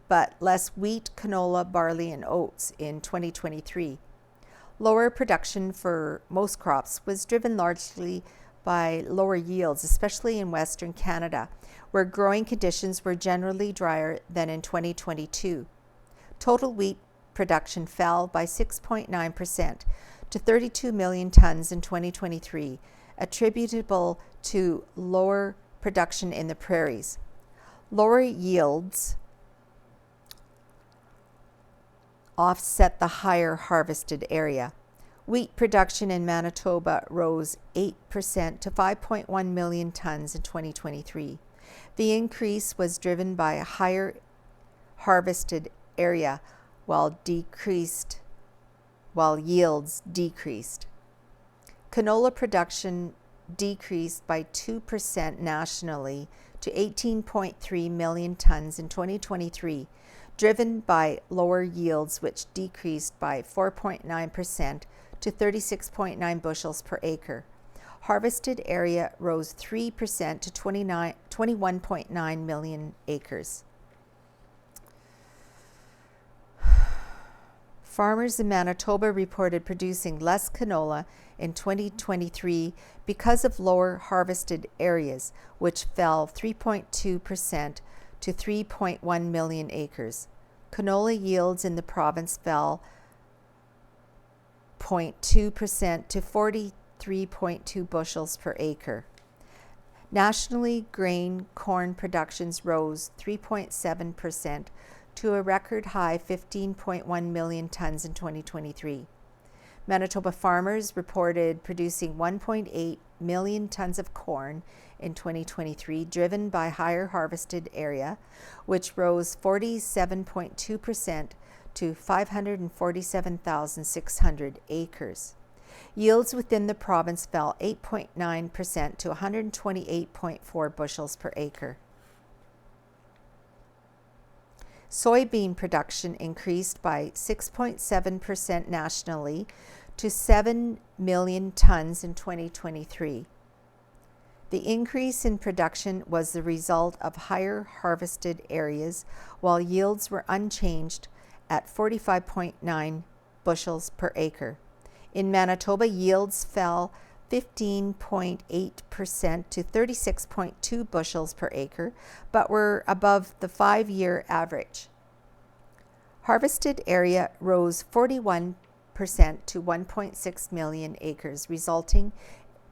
but less wheat, canola, barley, and oats in 2023. Lower production for most crops was driven largely by lower yields, especially in Western Canada, where growing conditions were generally drier than in 2022. Total wheat production fell by 6.9% to 32 million tons in 2023, attributable to lower production in the prairies. Lower yields offset the higher harvested area. Wheat production in Manitoba rose 8% to 5.1 million tons in 2023. The increase was driven by a higher harvested area while yields decreased. Canola production decreased by 2% nationally to 18.3 million tons in 2023, driven by lower yields, which decreased by 4.9% to 36.9 bushels per acre. Harvested area rose 3% to 21.9 million acres. Farmers in Manitoba reported producing less canola in 2023 because of lower harvested areas, which fell 3.2% to 3.1 million acres. Canola yields in the province fell 0.2% to 43.2 bushels per acre. Nationally, grain corn productions rose 3.7% to a record high 15.1 million tons in 2023. Manitoba farmers reported producing 1.8 million tons of corn in 2023, driven by higher harvested area, which rose 47.2% to 547,600 acres. Yields within the province fell 8.9% to 128.4 bushels per acre. Soybean production increased by 6.7% nationally to 7 million tons in 2023. The increase in production was the result of higher harvested areas, while yields were unchanged at 45.9 bushels per acre. In Manitoba, yields fell 15.8% to 36.2 bushels per acre, but were above the 5-year average. Harvested area rose 41% to 1.6 million acres, resulting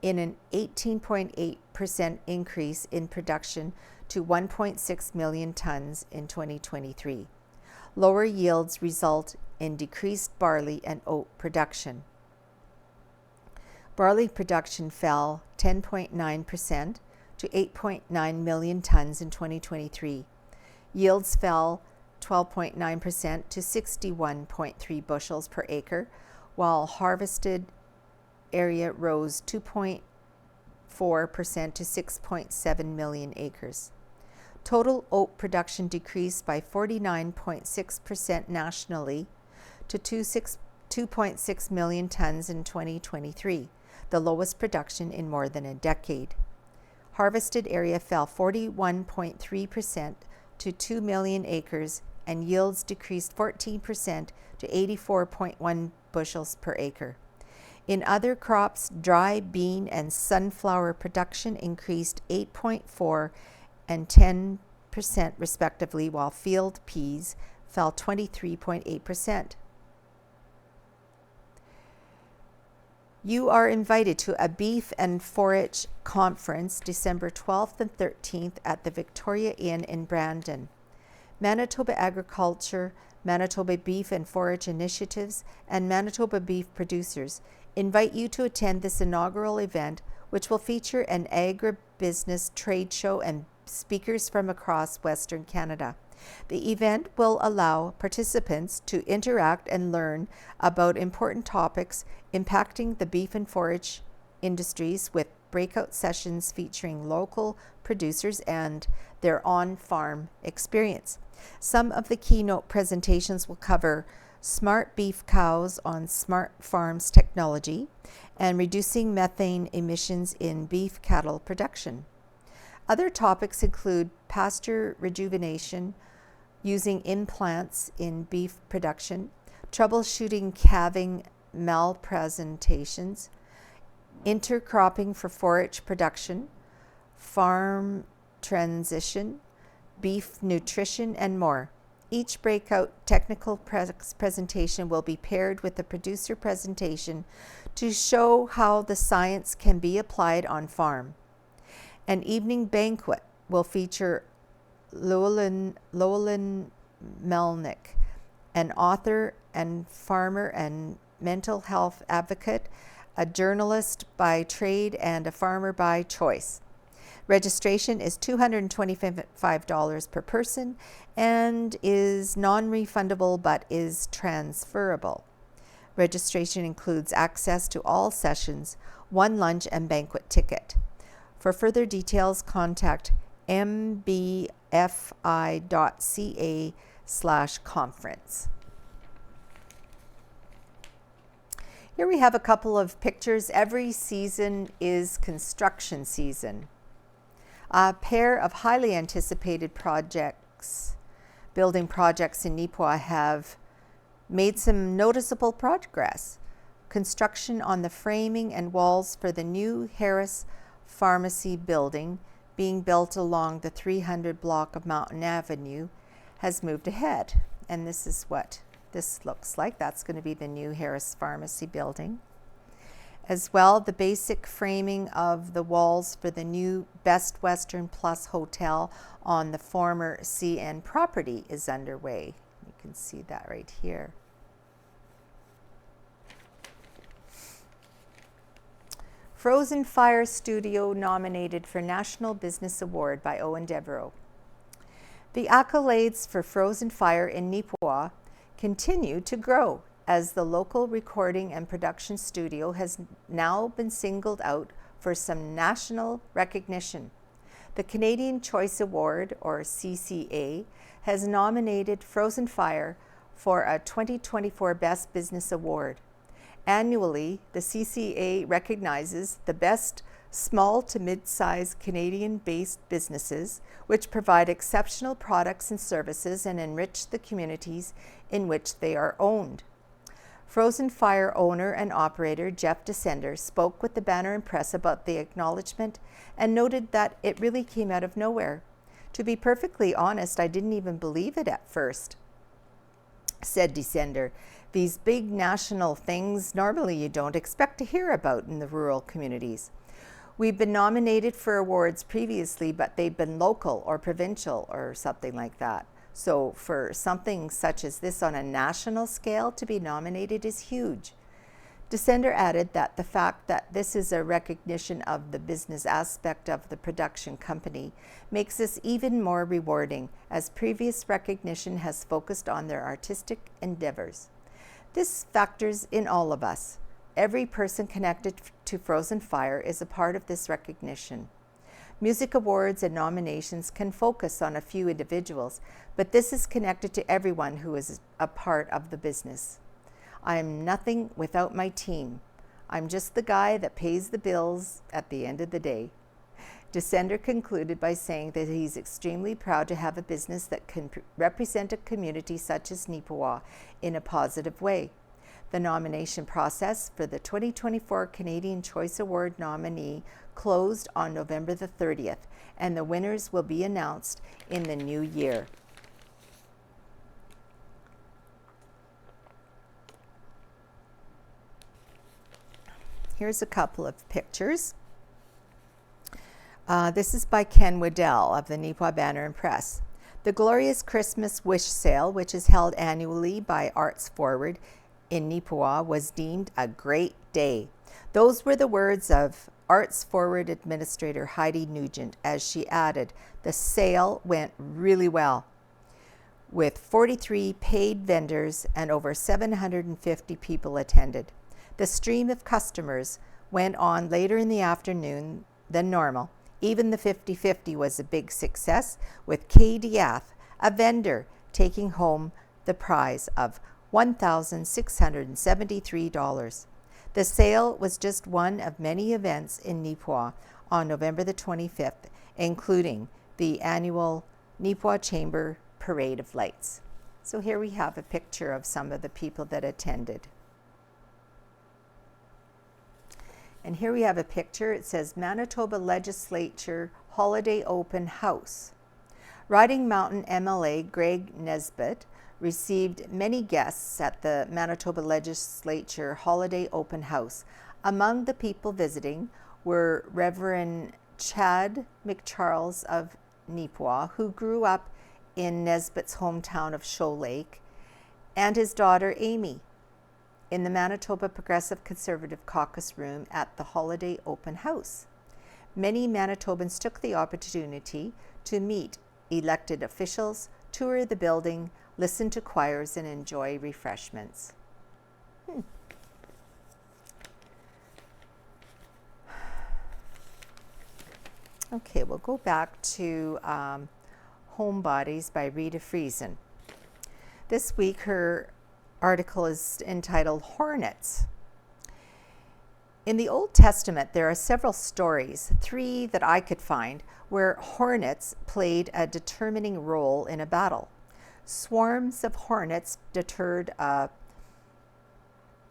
in an 18.8% increase in production to 1.6 million tons in 2023. Lower yields result in decreased barley and oat production. Barley production fell 10.9% to 8.9 million tons in 2023. Yields fell 12.9% to 61.3 bushels per acre, while harvested area rose 2.2% to 6.7 million acres. Total oak production decreased by 49.6% nationally to 2.6 million tons in 2023, the lowest production in more than a decade. Harvested area fell 41.3% to 2 million acres, and yields decreased 14% to 84.1 bushels per acre. In other crops, dry bean and sunflower production increased 8.4% and 10% respectively, while field peas fell 23.8%. You are invited to a beef and forage conference December 12th and 13th at the Victoria Inn in Brandon. Manitoba Agriculture, Manitoba Beef and Forage Initiatives, and Manitoba Beef Producers invite you to attend this inaugural event, which will feature an agribusiness trade show and speakers from across Western Canada. The event will allow participants to interact and learn about important topics impacting the beef and forage industries, with breakout sessions featuring local producers and their on-farm experience. Some of the keynote presentations will cover smart beef cows on smart farms technology and reducing methane emissions in beef cattle production. Other topics include pasture rejuvenation, using implants in beef production, troubleshooting calving malpresentations, intercropping for forage production, farm transition, beef nutrition, and more. Each breakout technical presentation will be paired with a producer presentation to show how the science can be applied on farm. An evening banquet will feature Llewellyn Melnick, an author and farmer and mental health advocate, a journalist by trade and a farmer by choice. Registration is $225 per person and is non-refundable but is transferable. Registration includes access to all sessions, one lunch and banquet ticket. For further details, contact mbfi.ca/conference. Here we have a couple of pictures. Every season is construction season. A pair of highly anticipated building projects in Neepawa have made some noticeable progress. Construction on the framing and walls for the new Harris Pharmacy building being built along the 300 block of Mountain Avenue has moved ahead. And this is what this looks like. That's going to be the new Harris Pharmacy building. As well, the basic framing of the walls for the new Best Western Plus Hotel on the former CN property is underway. You can see that right here. Frozen Fire Studio nominated for National Business Award by Owen Devereaux. The accolades for Frozen Fire in Neepawa continue to grow as the local recording and production studio has now been singled out for some national recognition. The Canadian Choice Award, or CCA, has nominated Frozen Fire for a 2024 Best Business Award. Annually, the CCA recognizes the best small to mid-sized Canadian-based businesses which provide exceptional products and services and enrich the communities in which they are owned. Frozen Fire owner and operator Jeff Descender spoke with the Banner and Press about the acknowledgement and noted that it really came out of nowhere. To be perfectly honest, I didn't even believe it at first, said Descender. These big national things normally you don't expect to hear about in the rural communities. We've been nominated for awards previously, but they've been local or provincial or something like that. So for something such as this on a national scale to be nominated is huge. Descender added that the fact that this is a recognition of the business aspect of the production company makes this even more rewarding, as previous recognition has focused on their artistic endeavors. This factors in all of us. Every person connected to Frozen Fire is a part of this recognition. Music awards and nominations can focus on a few individuals, but this is connected to everyone who is a part of the business. I am nothing without my team. I'm just the guy that pays the bills at the end of the day. Descender concluded by saying that he's extremely proud to have a business that can represent a community such as Neepawa in a positive way. The nomination process for the 2024 Canadian Choice Award nominee closed on November the 30th, and the winners will be announced in the new year. Here's a couple of pictures. This is by Ken Waddell of the Neepawa Banner and Press. The glorious Christmas wish sale, which is held annually by Arts Forward in Neepawa, was deemed a great day. Those were the words of Arts Forward Administrator Heidi Nugent as she added, the sale went really well, with 43 paid vendors and over 750 people attended. The stream of customers went on later in the afternoon than normal. Even the 50-50 was a big success, with KDF, a vendor, taking home the prize of $1,673. The sale was just one of many events in Neepawa on November the 25th, including the annual Neepawa Chamber Parade of Lights. So here we have a picture of some of the people that attended. And here we have a picture. It says Manitoba Legislature Holiday Open House. Riding Mountain MLA Greg Nesbitt received many guests at the Manitoba Legislature Holiday Open House. Among the people visiting were Reverend Chad McCharles of Neepawa, who grew up in Nesbitt's hometown of Shoal Lake, and his daughter Amy, in the Manitoba Progressive Conservative Caucus Room at the Holiday Open House. Many Manitobans took the opportunity to meet elected officials, tour the building, listen to choirs, and enjoy refreshments. Okay, we'll go back to Homebodies by Rita Friesen. This week, her article is entitled Hornets. In the Old Testament, there are several stories, 3 that I could find, where hornets played a determining role in a battle. Swarms of hornets deterred a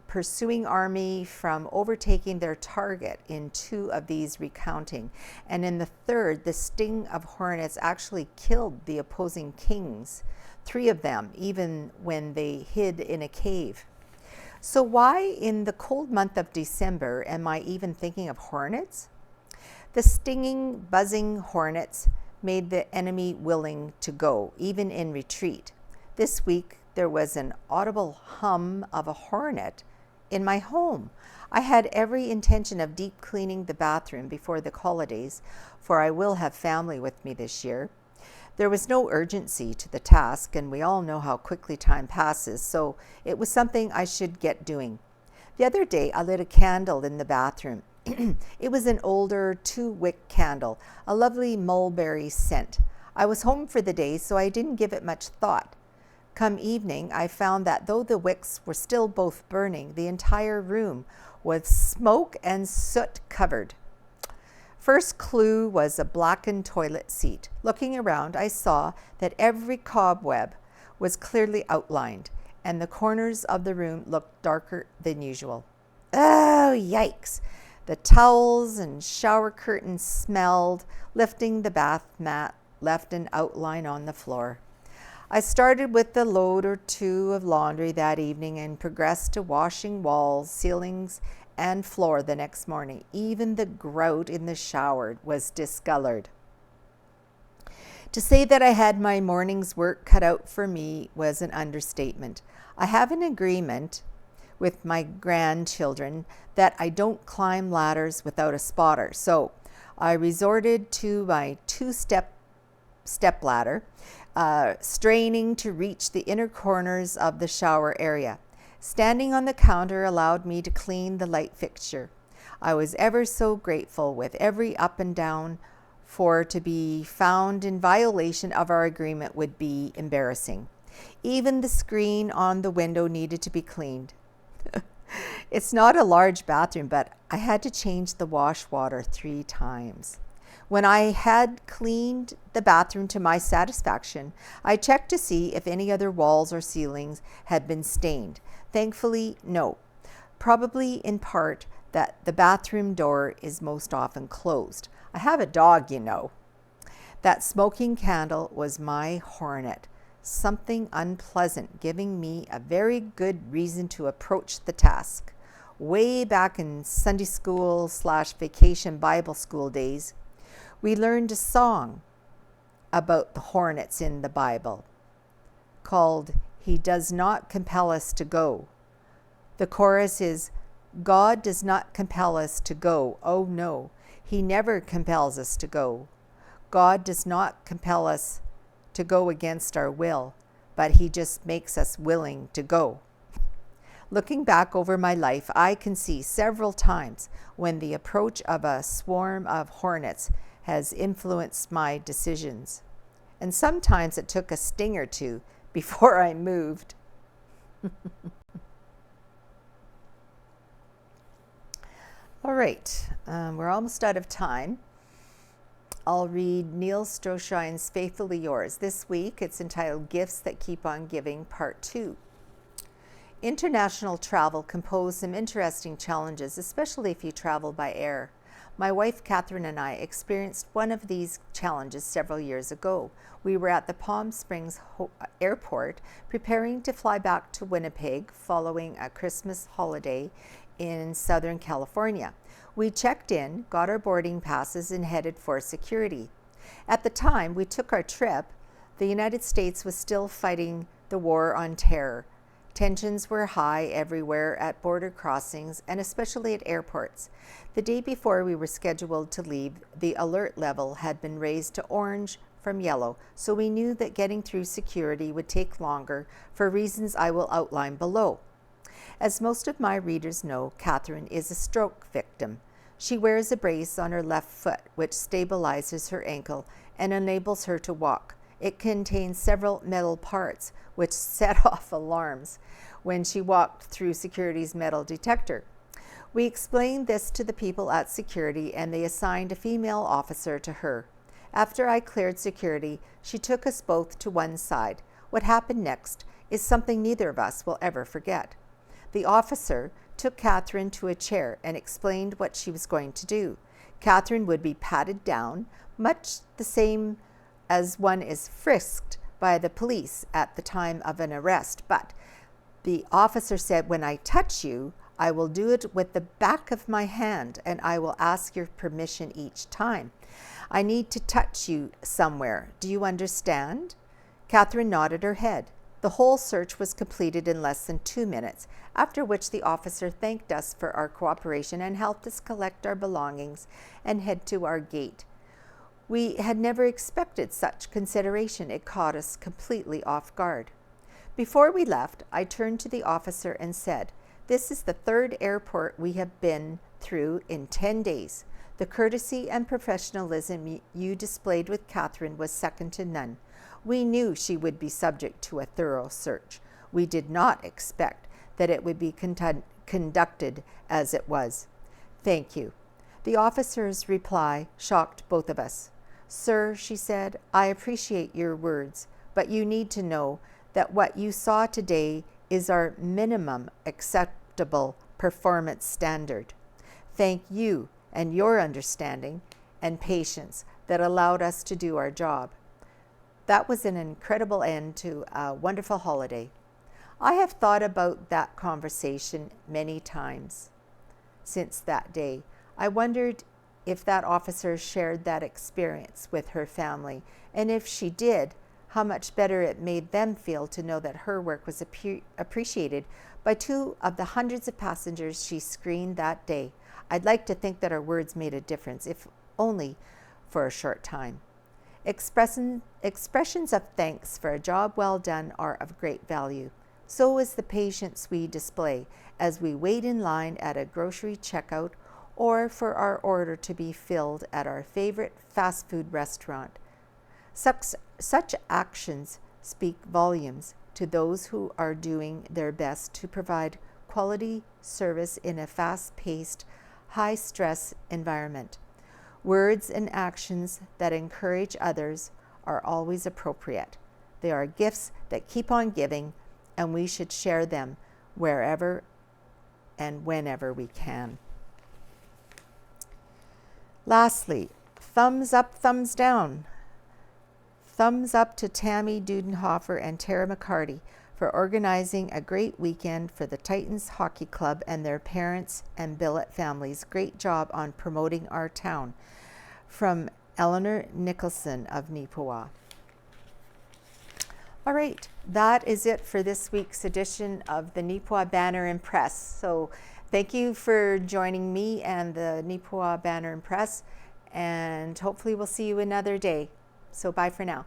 pursuing army from overtaking their target in 2 of these recounting. And in the 3rd, the sting of hornets actually killed the opposing kings, 3 of them, even when they hid in a cave. So why in the cold month of December am I even thinking of hornets? The stinging, buzzing hornets made the enemy willing to go, even in retreat. This week, there was an audible hum of a hornet in my home. I had every intention of deep cleaning the bathroom before the holidays, for I will have family with me this year. There was no urgency to the task, and we all know how quickly time passes, so it was something I should get doing. The other day, I lit a candle in the bathroom. It was an older 2-wick candle, a lovely mulberry scent. I was home for the day, so I didn't give it much thought. Come evening, I found that though the wicks were still both burning, the entire room was smoke and soot covered. First clue was a blackened toilet seat. Looking around, I saw that every cobweb was clearly outlined, and the corners of the room looked darker than usual. Oh, yikes! The towels and shower curtains smelled. Lifting the bath mat left an outline on the floor. I started with the load or 2 of laundry that evening and progressed to washing walls, ceilings, and floor the next morning. Even the grout in the shower was discolored. To say that I had my morning's work cut out for me was an understatement. I have an agreement with my grandchildren that I don't climb ladders without a spotter, so I resorted to my 2-step ladder, straining to reach the inner corners of the shower area. Standing on the counter allowed me to clean the light fixture. I was ever so grateful with every up and down, for to be found in violation of our agreement would be embarrassing. Even the screen on the window needed to be cleaned. It's not a large bathroom, but I had to change the wash water 3 times. When I had cleaned the bathroom to my satisfaction, I checked to see if any other walls or ceilings had been stained. Thankfully, no. Probably in part that the bathroom door is most often closed. I have a dog, you know. That smoking candle was my hornet. Something unpleasant, giving me a very good reason to approach the task. Way back in Sunday school / vacation Bible school days, we learned a song about the hornets in the Bible called "He Does Not Compel Us to Go." The chorus is, "God does not compel us to go. Oh no, He never compels us to go. God does not compel us to go against our will, but He just makes us willing to go." Looking back over my life, I can see several times when the approach of a swarm of hornets has influenced my decisions. And sometimes it took a sting or two before I moved. All right, we're almost out of time. I'll read Neil Stroshine's Faithfully Yours. This week it's entitled Gifts That Keep on Giving, Part 2. International travel can pose some interesting challenges, especially if you travel by air. My wife Catherine and I experienced one of these challenges several years ago. We were at the Palm Springs airport preparing to fly back to Winnipeg following a Christmas holiday in Southern California. We checked in, got our boarding passes, and headed for security. At the time we took our trip, the United States was still fighting the war on terror. Tensions were high everywhere at border crossings and especially at airports. The day before we were scheduled to leave, the alert level had been raised to orange from yellow, so we knew that getting through security would take longer for reasons I will outline below. As most of my readers know, Catherine is a stroke victim. She wears a brace on her left foot, which stabilizes her ankle and enables her to walk. It contains several metal parts, which set off alarms when she walked through security's metal detector. We explained this to the people at security, and they assigned a female officer to her. After I cleared security, she took us both to one side. What happened next is something neither of us will ever forget. The officer took Catherine to a chair and explained what she was going to do. Catherine would be patted down, much the same as one is frisked by the police at the time of an arrest. But the officer said, "When I touch you, I will do it with the back of my hand, and I will ask your permission each time. I need to touch you somewhere. Do you understand?" Catherine nodded her head. The whole search was completed in less than 2 minutes, after which the officer thanked us for our cooperation and helped us collect our belongings and head to our gate. We had never expected such consideration. It caught us completely off guard. Before we left, I turned to the officer and said, "This is the 3rd airport we have been through in 10 days. The courtesy and professionalism you displayed with Catherine was second to none. We knew she would be subject to a thorough search. We did not expect that it would be conducted as it was. Thank you." The officer's reply shocked both of us. "Sir," she said, "I appreciate your words, but you need to know that what you saw today is our minimum acceptable performance standard. Thank you and your understanding and patience that allowed us to do our job." That was an incredible end to a wonderful holiday. I have thought about that conversation many times since that day. I wondered if that officer shared that experience with her family, and if she did, how much better it made them feel to know that her work was appreciated by 2 of the hundreds of passengers she screened that day. I'd like to think that our words made a difference, if only for a short time. Expressions of thanks for a job well done are of great value. So is the patience we display as we wait in line at a grocery checkout or for our order to be filled at our favorite fast food restaurant. Such actions speak volumes to those who are doing their best to provide quality service in a fast-paced, high-stress environment. Words and actions that encourage others are always appropriate. They are gifts that keep on giving, and we should share them wherever and whenever we can. Lastly, thumbs up, thumbs down. Thumbs up to Tammy Dudenhofer and Tara McCarty for organizing a great weekend for the Titans Hockey Club and their parents and billet families. Great job on promoting our town. From Eleanor Nicholson of Neepawa. All right, that is it for this week's edition of the Neepawa Banner and Press. So thank you for joining me and the Neepawa Banner and Press, and hopefully we'll see you another day. So bye for now.